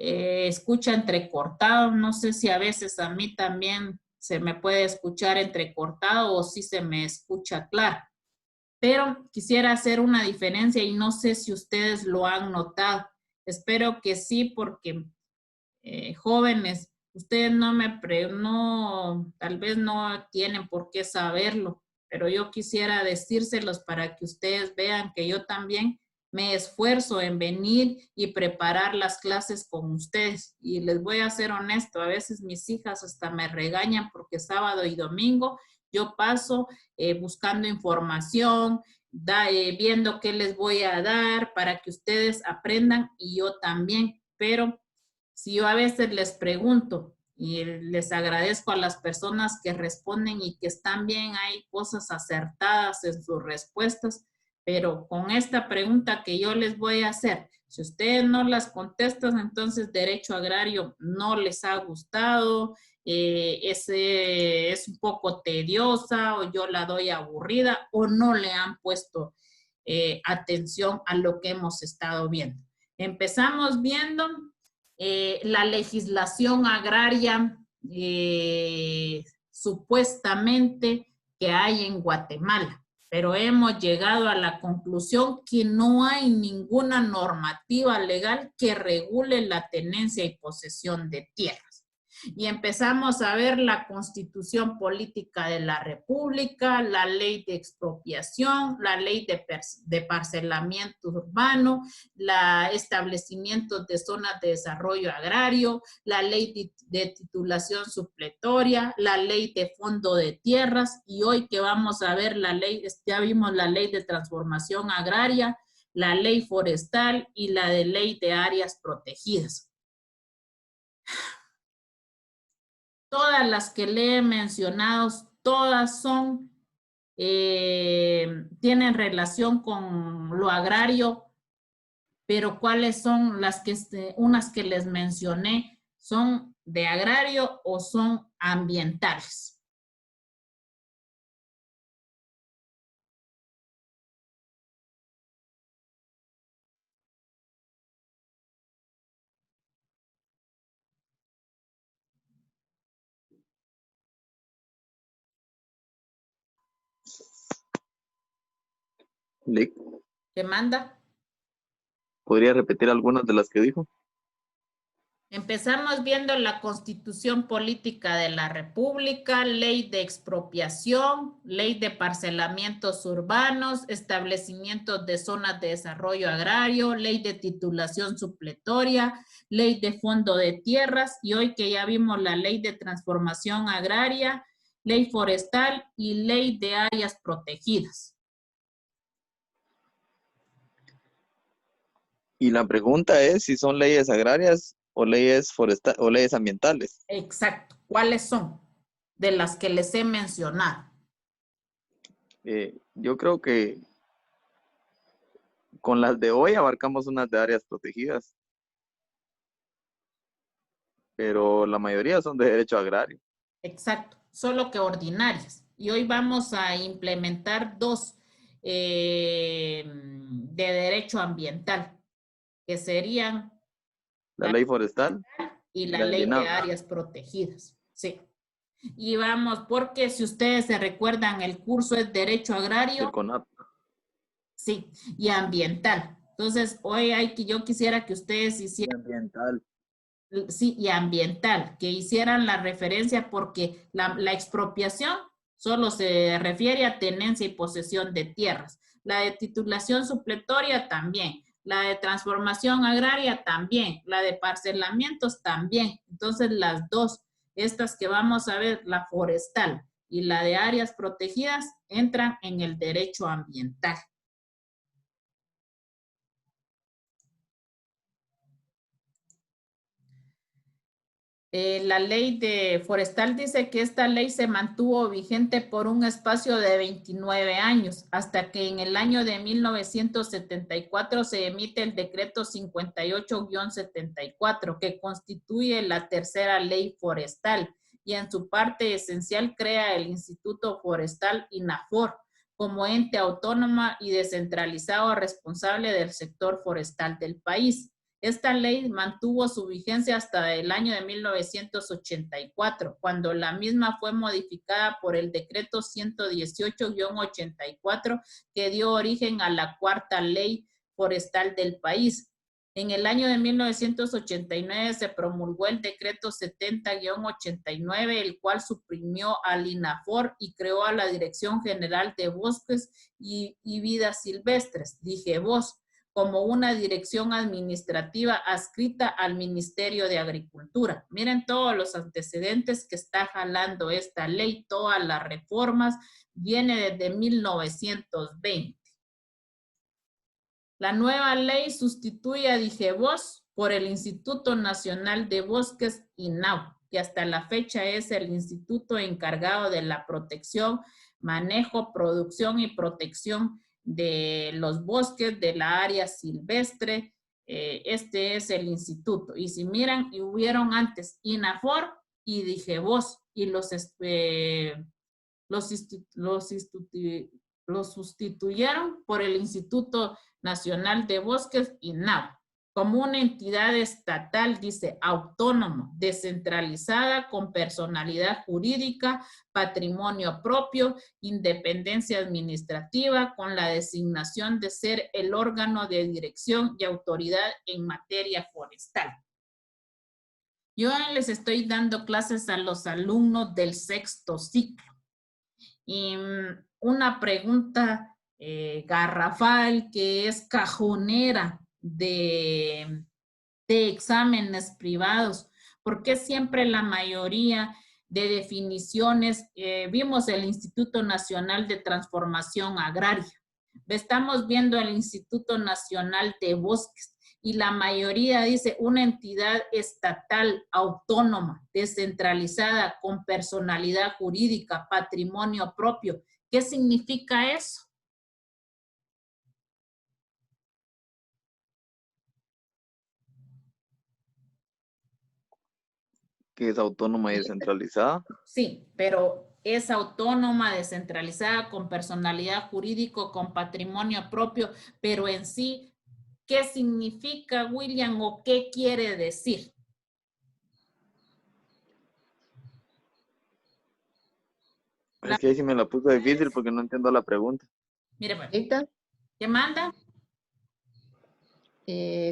[SPEAKER 1] escucha entrecortado. No sé si a veces a mí también se me puede escuchar entrecortado o si se me escucha claro. Pero quisiera hacer una diferencia y no sé si ustedes lo han notado. Espero que sí, porque jóvenes, ustedes tal vez no tienen por qué saberlo, pero yo quisiera decírselos para que ustedes vean que yo también me esfuerzo en venir y preparar las clases con ustedes. Y les voy a ser honesto, a veces mis hijas hasta me regañan porque sábado y domingo yo paso buscando información, viendo qué les voy a dar para que ustedes aprendan y yo también. Pero si yo a veces les pregunto y les agradezco a las personas que responden y que están bien, hay cosas acertadas en sus respuestas, pero con esta pregunta que yo les voy a hacer, si ustedes no las contestan, entonces derecho agrario no les ha gustado, es un poco tediosa o yo la doy aburrida o no le han puesto atención a lo que hemos estado viendo. Empezamos viendo la legislación agraria supuestamente que hay en Guatemala, pero hemos llegado a la conclusión que no hay ninguna normativa legal que regule la tenencia y posesión de tierras. Y empezamos a ver la Constitución Política de la República, la Ley de Expropiación, la Ley de Parcelamiento Urbano, el establecimiento de zonas de desarrollo agrario, la Ley de Titulación Supletoria, la Ley de Fondo de Tierras, y hoy que vamos a ver ya vimos la Ley de Transformación Agraria, la Ley Forestal y la de Ley de Áreas Protegidas. Todas las que le he mencionado, todas tienen relación con lo agrario, pero ¿cuáles son unas que les mencioné? ¿Son de agrario o son ambientales?
[SPEAKER 5] Lick,
[SPEAKER 1] ¿Qué manda?
[SPEAKER 5] ¿podría repetir algunas de las que dijo?
[SPEAKER 1] Empezamos viendo la Constitución Política de la República, Ley de Expropiación, Ley de Parcelamientos Urbanos, Establecimientos de Zonas de Desarrollo Agrario, Ley de Titulación Supletoria, Ley de Fondo de Tierras, y hoy que ya vimos la Ley de Transformación Agraria, Ley Forestal y Ley de Áreas Protegidas.
[SPEAKER 5] Y la pregunta es si son leyes agrarias o leyes forestales o leyes ambientales.
[SPEAKER 1] Exacto. ¿Cuáles son? De las que les he mencionado.
[SPEAKER 5] Yo creo que con las de hoy abarcamos unas de áreas protegidas, pero la mayoría son de derecho agrario.
[SPEAKER 1] Exacto, solo que ordinarias. Y hoy vamos a implementar dos de derecho ambiental, que serían
[SPEAKER 5] La ley forestal
[SPEAKER 1] y la ley de áreas protegidas. Sí. Y vamos, porque si ustedes se recuerdan, el curso es derecho agrario. Sí, y ambiental. Entonces, hoy yo quisiera que ustedes hicieran
[SPEAKER 5] ambiental.
[SPEAKER 1] sí, y ambiental, que hicieran la referencia porque la expropiación solo se refiere a tenencia y posesión de tierras. La de titulación supletoria también. La de transformación agraria también. La de parcelamientos también. Entonces las dos, estas que vamos a ver, la forestal y la de áreas protegidas, entran en el derecho ambiental. La ley de forestal dice que esta ley se mantuvo vigente por un espacio de 29 años, hasta que en el año de 1974 se emite el decreto 58-74, que constituye la tercera ley forestal y en su parte esencial crea el Instituto Forestal INAFOR como ente autónoma y descentralizado responsable del sector forestal del país. Esta ley mantuvo su vigencia hasta el año de 1984, cuando la misma fue modificada por el decreto 118-84, que dio origen a la cuarta ley forestal del país. En el año de 1989 se promulgó el decreto 70-89, el cual suprimió al INAFOR y creó a la Dirección General de Bosques y Vidas Silvestres, DIGEBOS, como una dirección administrativa adscrita al Ministerio de Agricultura. Miren todos los antecedentes que está jalando esta ley, todas las reformas, viene desde 1920. La nueva ley sustituye a DIGEBOS por el Instituto Nacional de Bosques, INAU, que hasta la fecha es el instituto encargado de la protección, manejo, producción y protección de los bosques, de la área silvestre. Este es el instituto. Y si miran, hubieron antes INAFOR y DIGEBOS, y los sustituyeron por el Instituto Nacional de Bosques, INAU, como una entidad estatal, dice, autónoma, descentralizada, con personalidad jurídica, patrimonio propio, independencia administrativa, con la designación de ser el órgano de dirección y autoridad en materia forestal. Yo les estoy dando clases a los alumnos del sexto ciclo. Y una pregunta garrafal que es cajonera de exámenes privados. ¿Por qué siempre la mayoría de definiciones, vimos el Instituto Nacional de Transformación Agraria, estamos viendo el Instituto Nacional de Bosques, y la mayoría dice una entidad estatal, autónoma, descentralizada, con personalidad jurídica, patrimonio propio? ¿Qué significa eso?
[SPEAKER 5] Que es autónoma y descentralizada.
[SPEAKER 1] Sí, pero es autónoma, descentralizada, con personalidad jurídica, con patrimonio propio, pero en sí, ¿qué significa, William, o qué quiere decir?
[SPEAKER 5] Es que ahí sí me la puso difícil porque no entiendo la pregunta.
[SPEAKER 1] Mire, pues,
[SPEAKER 3] Dicta,
[SPEAKER 1] ¿qué manda?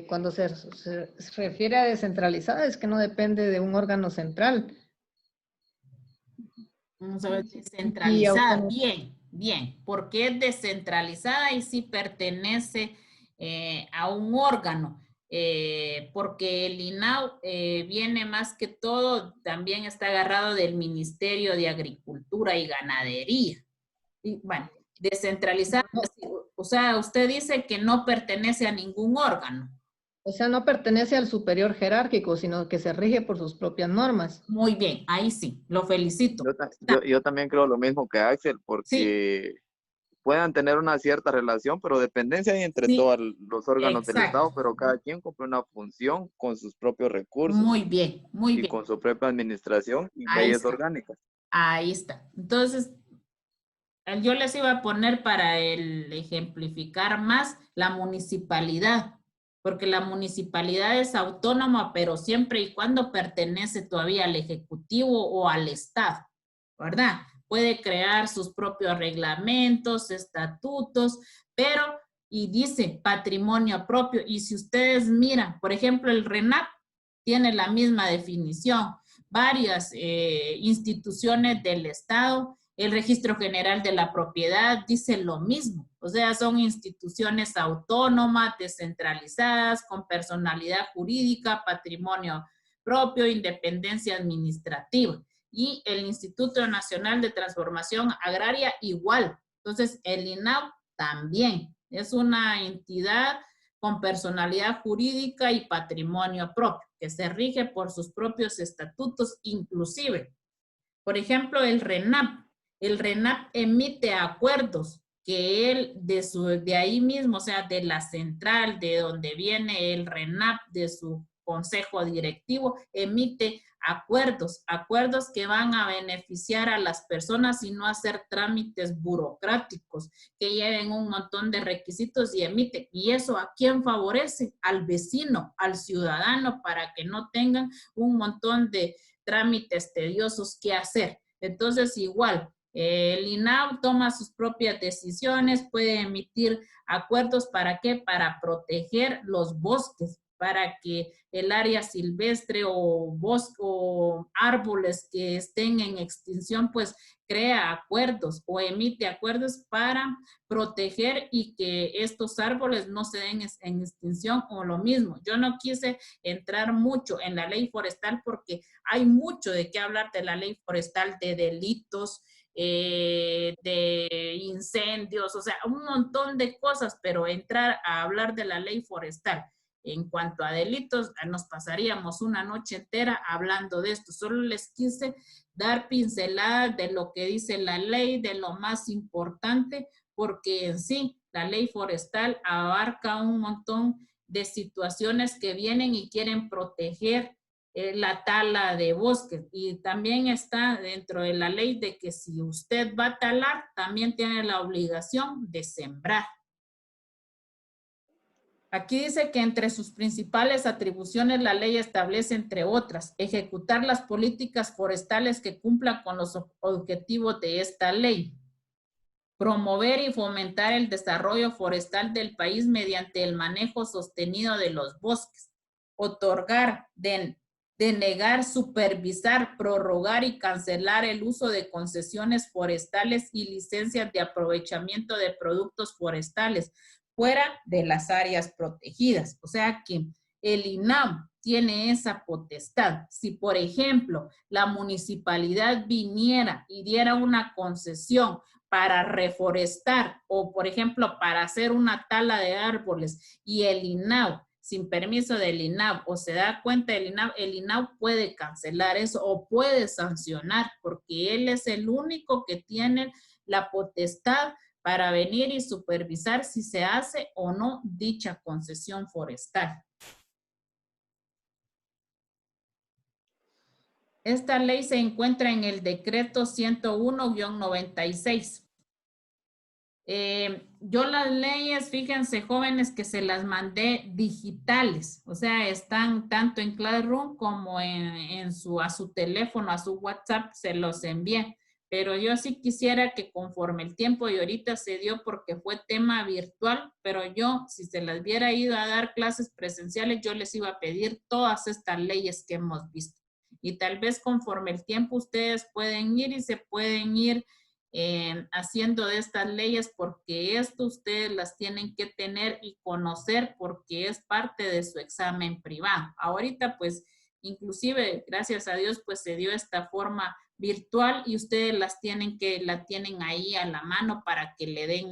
[SPEAKER 3] cuando se refiere a descentralizada es que no depende de un órgano central.
[SPEAKER 1] Vamos a ver,
[SPEAKER 3] Y
[SPEAKER 1] descentralizada,
[SPEAKER 3] autónoma.
[SPEAKER 1] bien, bien, porque es descentralizada y sí pertenece a un órgano, porque el INAU viene más que todo, también está agarrado del Ministerio de Agricultura y Ganadería. Y bueno, descentralizada, o sea, usted dice que no pertenece a ningún órgano.
[SPEAKER 3] O sea, no pertenece al superior jerárquico, sino que se rige por sus propias normas.
[SPEAKER 1] Muy bien, ahí sí, lo felicito.
[SPEAKER 5] Yo también creo lo mismo que Axel, porque puedan tener una cierta relación, pero dependencia hay entre todos los órganos del Estado, pero cada quien cumple una función con sus propios recursos.
[SPEAKER 1] Muy bien, muy bien.
[SPEAKER 5] Y con su propia administración y leyes orgánicas.
[SPEAKER 1] Ahí está. Entonces, yo les iba a poner para ejemplificar más la municipalidad, porque la municipalidad es autónoma, pero siempre y cuando pertenece todavía al Ejecutivo o al Estado, ¿verdad? Puede crear sus propios reglamentos, estatutos, pero, y dice patrimonio propio, y si ustedes miran, por ejemplo, el RENAP tiene la misma definición. Varias instituciones del Estado, el Registro General de la Propiedad dice lo mismo. O sea, son instituciones autónomas, descentralizadas, con personalidad jurídica, patrimonio propio, independencia administrativa. Y el Instituto Nacional de Transformación Agraria igual. Entonces, el INAH también es una entidad con personalidad jurídica y patrimonio propio, que se rige por sus propios estatutos, inclusive. Por ejemplo, el RENAP. El RENAP emite acuerdos que él, de ahí mismo, o sea, de la central, de donde viene el RENAP, de su consejo directivo, emite acuerdos que van a beneficiar a las personas y no hacer trámites burocráticos que lleven un montón de requisitos y emite. ¿Y eso a quién favorece? Al vecino, al ciudadano, para que no tengan un montón de trámites tediosos que hacer. Entonces, igual, el INAH toma sus propias decisiones, puede emitir acuerdos, ¿para qué? Para proteger los bosques, para que el área silvestre o bosque o árboles que estén en extinción, pues crea acuerdos o emite acuerdos para proteger y que estos árboles no se den en extinción o lo mismo. Yo no quise entrar mucho en la ley forestal porque hay mucho de qué hablar de la ley forestal, de delitos, de incendios, o sea, un montón de cosas, pero entrar a hablar de la ley forestal en cuanto a delitos, nos pasaríamos una noche entera hablando de esto. Solo les quise dar pinceladas de lo que dice la ley, de lo más importante, porque en sí, la ley forestal abarca un montón de situaciones que vienen y quieren proteger la tala de bosques. Y también está dentro de la ley de que si usted va a talar, también tiene la obligación de sembrar. Aquí dice que entre sus principales atribuciones la ley establece, entre otras, ejecutar las políticas forestales que cumplan con los objetivos de esta ley, promover y fomentar el desarrollo forestal del país mediante el manejo sostenido de los bosques, otorgar, denegar, supervisar, prorrogar y cancelar el uso de concesiones forestales y licencias de aprovechamiento de productos forestales fuera de las áreas protegidas. O sea que el INAH tiene esa potestad. Si, por ejemplo, la municipalidad viniera y diera una concesión para reforestar o, por ejemplo, para hacer una tala de árboles y el INAH, sin permiso del INAH, o se da cuenta del INAH, el INAH puede cancelar eso o puede sancionar, porque él es el único que tiene la potestad para venir y supervisar si se hace o no dicha concesión forestal. Esta ley se encuentra en el decreto 101-96. Yo las leyes, fíjense jóvenes, que se las mandé digitales, o sea, están tanto en Classroom como a su teléfono, a su WhatsApp, se los envié. Pero yo sí quisiera que conforme el tiempo, y ahorita se dio porque fue tema virtual, pero yo, si se las hubiera ido a dar clases presenciales, yo les iba a pedir todas estas leyes que hemos visto. Y tal vez conforme el tiempo ustedes pueden ir y se pueden ir haciendo de estas leyes, porque esto ustedes las tienen que tener y conocer porque es parte de su examen privado. Ahorita pues inclusive gracias a Dios pues se dio esta forma virtual y ustedes la tienen ahí a la mano para que le den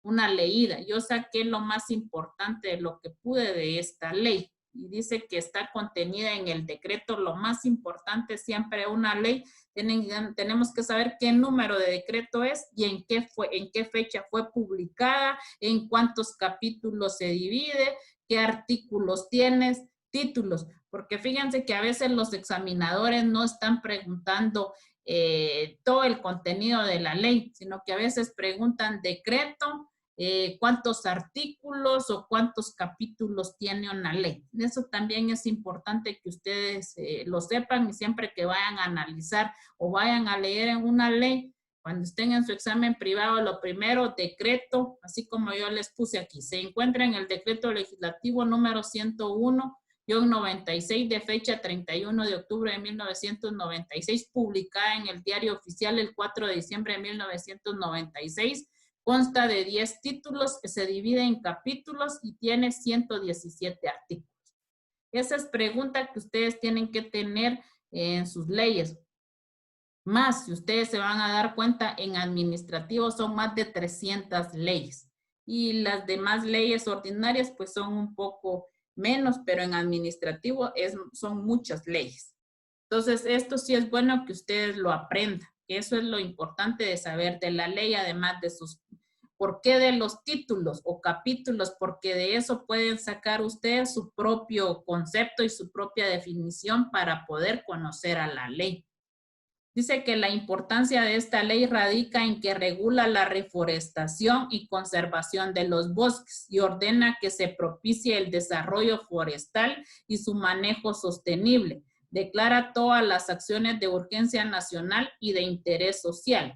[SPEAKER 1] una leída. Yo saqué lo más importante de lo que pude de esta ley. Y dice que está contenida en el decreto. Lo más importante siempre una ley, tenemos que saber qué número de decreto es y en qué fecha fue publicada, en cuántos capítulos se divide, qué artículos tienes, títulos. Porque fíjense que a veces los examinadores no están preguntando todo el contenido de la ley, sino que a veces preguntan decreto, cuántos artículos o cuántos capítulos tiene una ley. Eso también es importante que ustedes lo sepan, y siempre que vayan a analizar o vayan a leer en una ley, cuando estén en su examen privado, lo primero, decreto, así como yo les puse aquí, se encuentra en el decreto legislativo número 101 96 de fecha 31 de octubre de 1996, publicada en el Diario Oficial el 4 de diciembre de 1996. Consta de 10 títulos que se divide en capítulos y tiene 117 artículos. Esa es pregunta que ustedes tienen que tener en sus leyes. Más, si ustedes se van a dar cuenta, en administrativo son más de 300 leyes. Y las demás leyes ordinarias pues son un poco menos, pero en administrativo son muchas leyes. Entonces, esto sí es bueno que ustedes lo aprendan. Eso es lo importante de saber de la ley, además de sus... ¿Por qué de los títulos o capítulos? Porque de eso pueden sacar ustedes su propio concepto y su propia definición para poder conocer a la ley. Dice que la importancia de esta ley radica en que regula la reforestación y conservación de los bosques y ordena que se propicie el desarrollo forestal y su manejo sostenible. Declara todas las acciones de urgencia nacional y de interés social.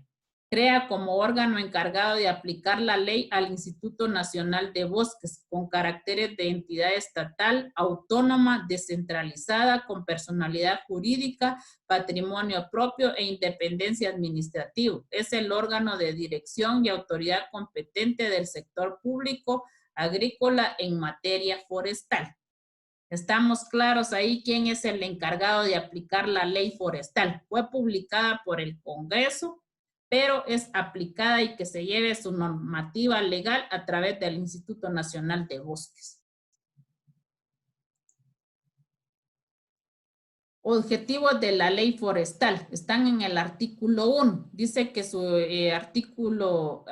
[SPEAKER 1] Crea como órgano encargado de aplicar la ley al Instituto Nacional de Bosques, con caracteres de entidad estatal, autónoma, descentralizada, con personalidad jurídica, patrimonio propio e independencia administrativa. Es el órgano de dirección y autoridad competente del sector público agrícola en materia forestal. ¿Estamos claros ahí quién es el encargado de aplicar la ley forestal? Fue publicada por el Congreso, pero es aplicada y que se lleve su normativa legal a través del Instituto Nacional de Bosques. Objetivos de la ley forestal están en el artículo 1. Dice que su artículo,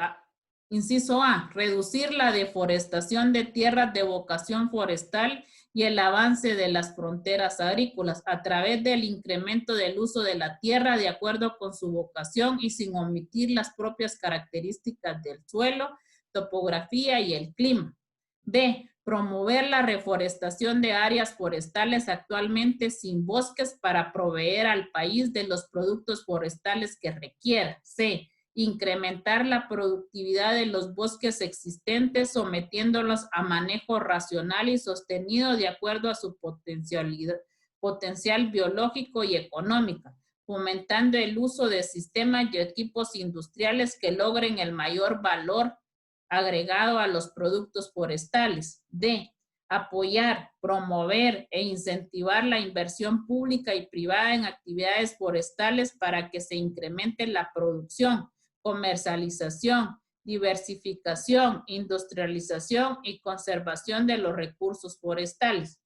[SPEAKER 1] inciso A, reducir la deforestación de tierras de vocación forestal y el avance de las fronteras agrícolas a través del incremento del uso de la tierra de acuerdo con su vocación y sin omitir las propias características del suelo, topografía y el clima. B, promover la reforestación de áreas forestales actualmente sin bosques para proveer al país de los productos forestales que requiera. C, incrementar la productividad de los bosques existentes sometiéndolos a manejo racional y sostenido de acuerdo a su potencial biológico y económico, fomentando el uso de sistemas y equipos industriales que logren el mayor valor agregado a los productos forestales. D, apoyar, promover e incentivar la inversión pública y privada en actividades forestales para que se incremente la producción, comercialización, diversificación, industrialización y conservación de los recursos forestales.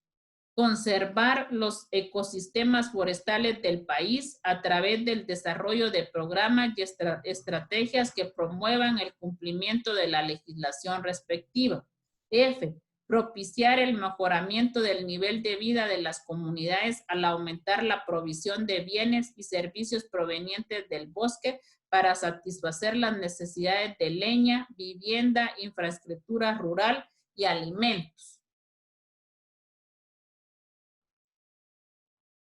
[SPEAKER 1] Conservar los ecosistemas forestales del país a través del desarrollo de programas y estrategias que promuevan el cumplimiento de la legislación respectiva. F, propiciar el mejoramiento del nivel de vida de las comunidades al aumentar la provisión de bienes y servicios provenientes del bosque para satisfacer las necesidades de leña, vivienda, infraestructura rural y alimentos.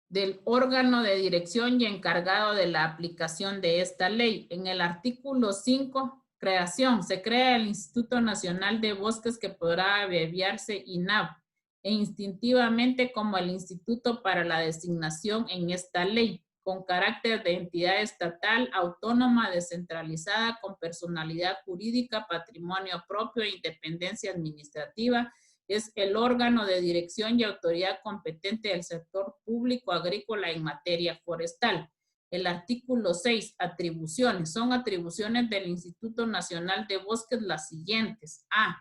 [SPEAKER 1] Del órgano de dirección y encargado de la aplicación de esta ley. En el artículo 5, creación. Se crea el Instituto Nacional de Bosques que podrá abreviarse INAB e instintivamente como el Instituto para la designación en esta ley, con carácter de entidad estatal, autónoma, descentralizada, con personalidad jurídica, patrimonio propio e independencia administrativa. Es el órgano de dirección y autoridad competente del sector público agrícola en materia forestal. El artículo 6, atribuciones. Son atribuciones del Instituto Nacional de Bosques las siguientes. A,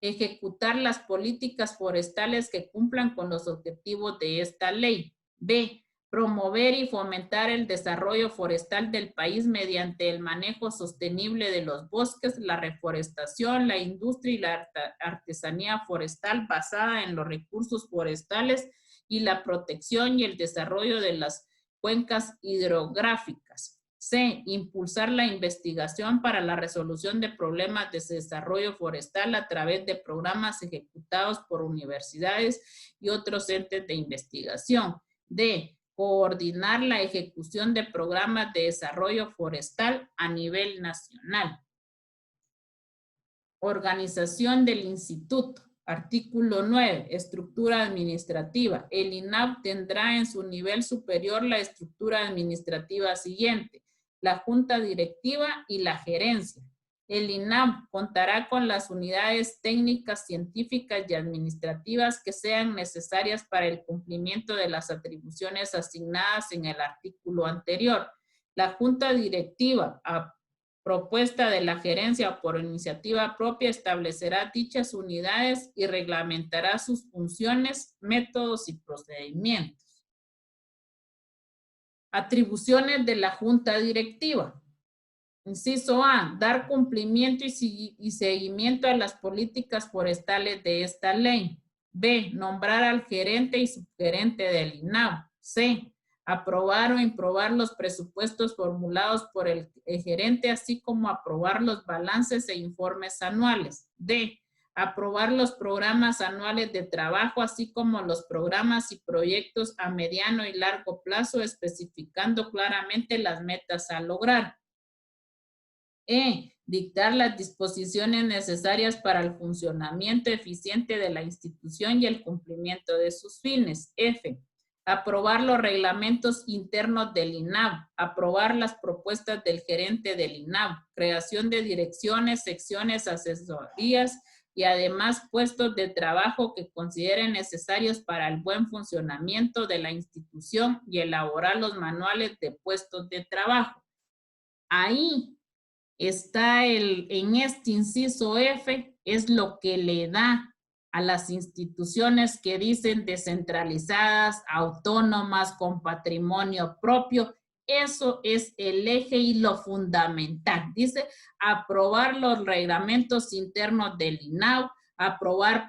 [SPEAKER 1] ejecutar las políticas forestales que cumplan con los objetivos de esta ley. B, promover y fomentar el desarrollo forestal del país mediante el manejo sostenible de los bosques, la reforestación, la industria y la artesanía forestal basada en los recursos forestales y la protección y el desarrollo de las cuencas hidrográficas. C, impulsar la investigación para la resolución de problemas de desarrollo forestal a través de programas ejecutados por universidades y otros entes de investigación. D, coordinar la ejecución de programas de desarrollo forestal a nivel nacional. Organización del instituto. Artículo 9, estructura administrativa. El INAH tendrá en su nivel superior la estructura administrativa siguiente: la junta directiva y la gerencia. El INAH contará con las unidades técnicas, científicas y administrativas que sean necesarias para el cumplimiento de las atribuciones asignadas en el artículo anterior. La junta directiva, a propuesta de la gerencia o por iniciativa propia, establecerá dichas unidades y reglamentará sus funciones, métodos y procedimientos. Atribuciones de la junta directiva. Inciso A, dar cumplimiento y seguimiento a las políticas forestales de esta ley. B, nombrar al gerente y subgerente del INAH. C, aprobar o improbar los presupuestos formulados por el gerente, así como aprobar los balances e informes anuales. D, aprobar los programas anuales de trabajo, así como los programas y proyectos a mediano y largo plazo, especificando claramente las metas a lograr. E, dictar las disposiciones necesarias para el funcionamiento eficiente de la institución y el cumplimiento de sus fines. F, aprobar los reglamentos internos del INAH, aprobar las propuestas del gerente del INAH, creación de direcciones, secciones, asesorías y además puestos de trabajo que consideren necesarios para el buen funcionamiento de la institución y elaborar los manuales de puestos de trabajo. Ahí está en este inciso F, es lo que le da a las instituciones que dicen descentralizadas, autónomas, con patrimonio propio. Eso es el eje y lo fundamental. Dice aprobar los reglamentos internos del INAH, aprobar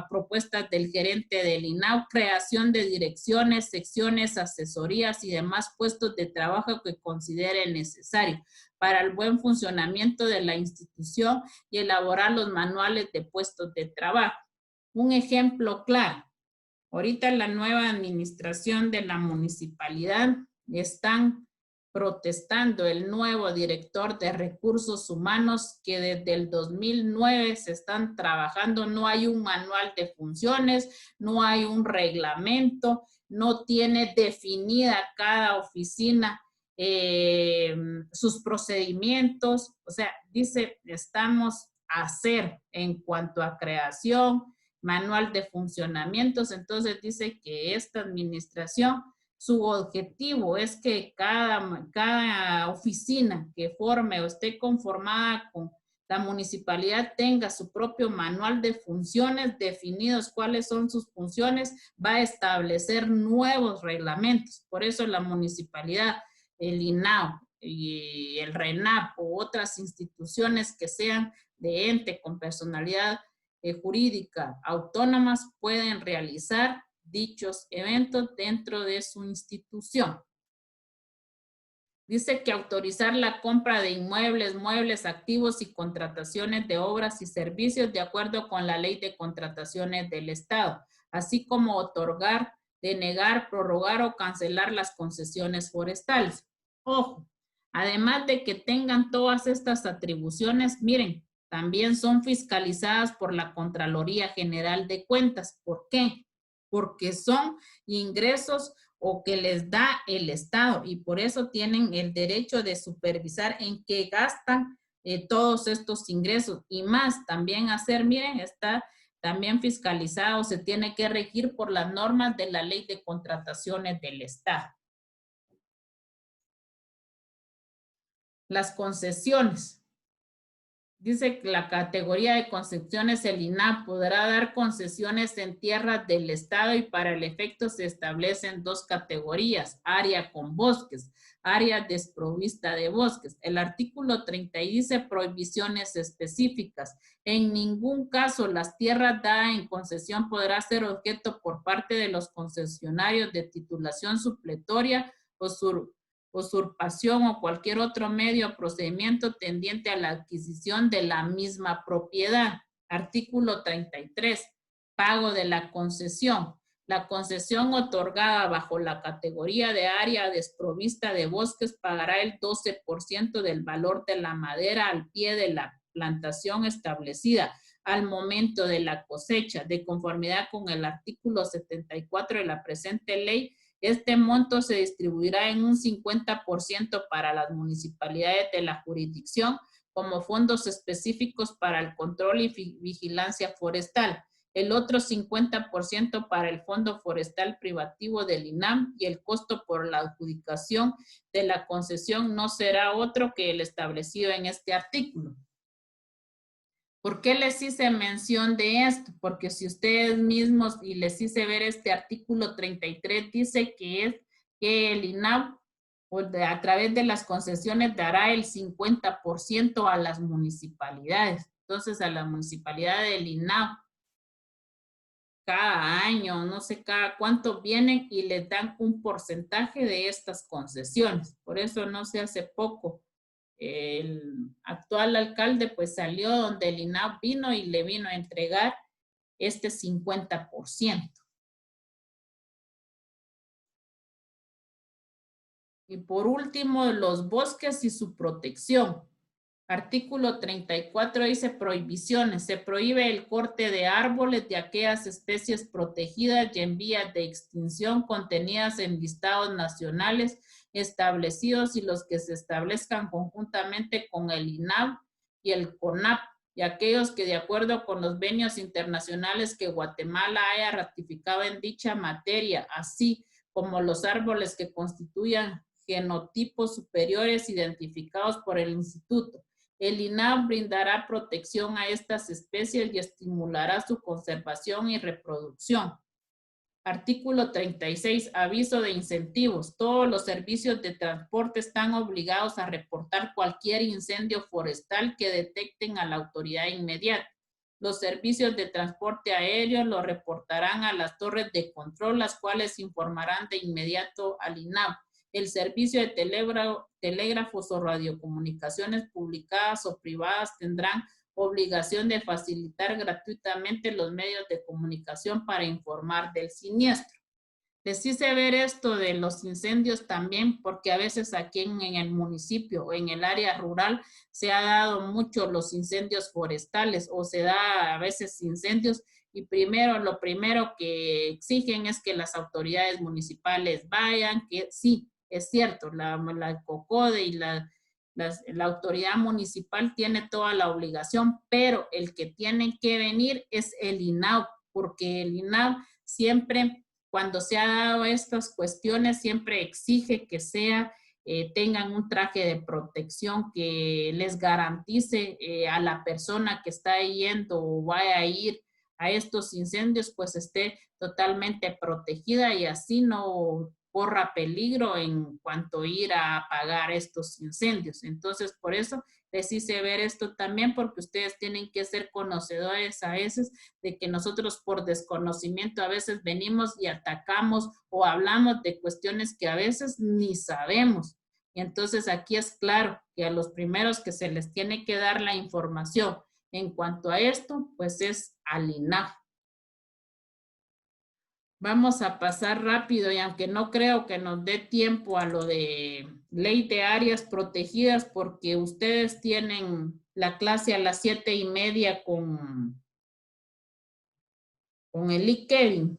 [SPEAKER 1] propuestas del gerente del INAH, creación de direcciones, secciones, asesorías y demás puestos de trabajo que considere necesario para el buen funcionamiento de la institución y elaborar los manuales de puestos de trabajo. Un ejemplo claro, ahorita la nueva administración de la municipalidad están protestando el nuevo director de recursos humanos que desde el 2009 se están trabajando, no hay un manual de funciones, no hay un reglamento, no tiene definida cada oficina sus procedimientos, o sea, dice, estamos a hacer en cuanto a creación, manual de funcionamientos. Entonces dice que esta administración, su objetivo es que cada oficina que forme o esté conformada con la municipalidad tenga su propio manual de funciones definidos cuáles son sus funciones, va a establecer nuevos reglamentos. Por eso la municipalidad, el INAH y el RENAP u otras instituciones que sean de ente con personalidad jurídica autónomas pueden realizar dichos eventos dentro de su institución. Dice que autorizar la compra de inmuebles, muebles, activos y contrataciones de obras y servicios de acuerdo con la Ley de Contrataciones del Estado, así como otorgar, denegar, prorrogar o cancelar las concesiones forestales. Ojo, además de que tengan todas estas atribuciones, miren, también son fiscalizadas por la Contraloría General de Cuentas. ¿Por qué? Porque son ingresos o que les da el Estado y por eso tienen el derecho de supervisar en qué gastan todos estos ingresos y más también hacer, miren, está también fiscalizado, se tiene que regir por las normas de la Ley de Contrataciones del Estado. Las concesiones. Dice que la categoría de concesiones, el INAH podrá dar concesiones en tierras del Estado y para el efecto se establecen dos categorías: área con bosques, área desprovista de bosques. El artículo 30 dice prohibiciones específicas. En ningún caso las tierras dadas en concesión podrá ser objeto por parte de los concesionarios de titulación supletoria o usurpación o cualquier otro medio o procedimiento tendiente a la adquisición de la misma propiedad. Artículo 33. Pago de la concesión. La concesión otorgada bajo la categoría de área desprovista de bosques pagará el 12% del valor de la madera al pie de la plantación establecida, al momento de la cosecha. De conformidad con el artículo 74 de la presente ley, este monto se distribuirá en un 50% para las municipalidades de la jurisdicción como fondos específicos para el control y vigilancia forestal. El otro 50% para el Fondo Forestal Privativo del INAM, y el costo por la adjudicación de la concesión no será otro que el establecido en este artículo. ¿Por qué les hice mención de esto? Porque si ustedes mismos, y les hice ver este artículo 33, dice que el INAM a través de las concesiones dará el 50% a las municipalidades. Entonces, a la municipalidad del INAM, cada año, no sé cada cuánto vienen y les dan un porcentaje de estas concesiones. Por eso no sé, hace poco el actual alcalde pues salió donde el INAH vino y le vino a entregar este 50%. Y por último, los bosques y su protección. Artículo 34 dice prohibiciones. Se prohíbe el corte de árboles de aquellas especies protegidas y en vías de extinción contenidas en listados nacionales establecidos y los que se establezcan conjuntamente con el INAH y el CONAP, y aquellos que de acuerdo con los venios internacionales que Guatemala haya ratificado en dicha materia, así como los árboles que constituyan genotipos superiores identificados por el instituto. El INAH brindará protección a estas especies y estimulará su conservación y reproducción. Artículo 36, aviso de incentivos. Todos los servicios de transporte están obligados a reportar cualquier incendio forestal que detecten a la autoridad inmediata. Los servicios de transporte aéreo lo reportarán a las torres de control, las cuales informarán de inmediato al INAH. El servicio de telégrafos o radiocomunicaciones publicadas o privadas tendrán obligación de facilitar gratuitamente los medios de comunicación para informar del siniestro. Les hice ver esto de los incendios también porque a veces aquí en el municipio o en el área rural se ha dado mucho los incendios forestales o se da a veces incendios y lo primero que exigen es que las autoridades municipales vayan, que sí, es cierto, la COCODE y la autoridad municipal tiene toda la obligación, pero el que tiene que venir es el INAH, porque el INAH siempre, cuando se ha dado estas cuestiones, siempre exige que tengan un traje de protección que les garantice a la persona que está yendo o vaya a ir a estos incendios, pues esté totalmente protegida y así no corra peligro en cuanto a ir a apagar estos incendios. Entonces, por eso les hice ver esto también, porque ustedes tienen que ser conocedores a veces de que nosotros por desconocimiento a veces venimos y atacamos o hablamos de cuestiones que a veces ni sabemos. Y entonces aquí es claro que a los primeros que se les tiene que dar la información en cuanto a esto, pues es al INAH. Vamos a pasar rápido y aunque no creo que nos dé tiempo a lo de ley de áreas protegidas porque ustedes tienen la clase a las 7:30 con el Lick Kevin.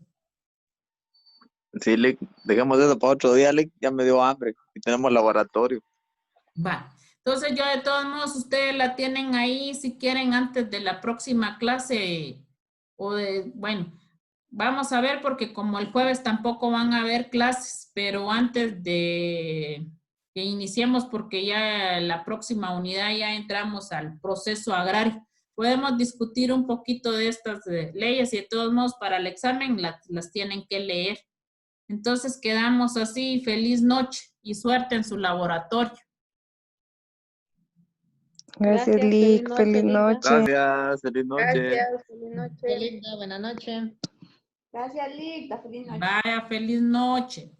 [SPEAKER 5] Sí, Lick, dejemos eso para otro día, Lick, ya me dio hambre y tenemos laboratorio.
[SPEAKER 1] Va. Entonces yo de todos modos ustedes la tienen ahí si quieren antes de la próxima clase bueno. Vamos a ver porque como el jueves tampoco van a haber clases, pero antes de que iniciemos porque ya la próxima unidad ya entramos al proceso agrario. Podemos discutir un poquito de estas leyes y de todos modos para el examen las tienen que leer. Entonces quedamos así, feliz noche y suerte en su laboratorio.
[SPEAKER 8] Gracias, Lick. Feliz noche.
[SPEAKER 5] Gracias, feliz noche.
[SPEAKER 4] Gracias, feliz noche.
[SPEAKER 3] Qué linda, buena noche.
[SPEAKER 4] Gracias, Lick. Feliz noche.
[SPEAKER 1] Vaya, feliz noche.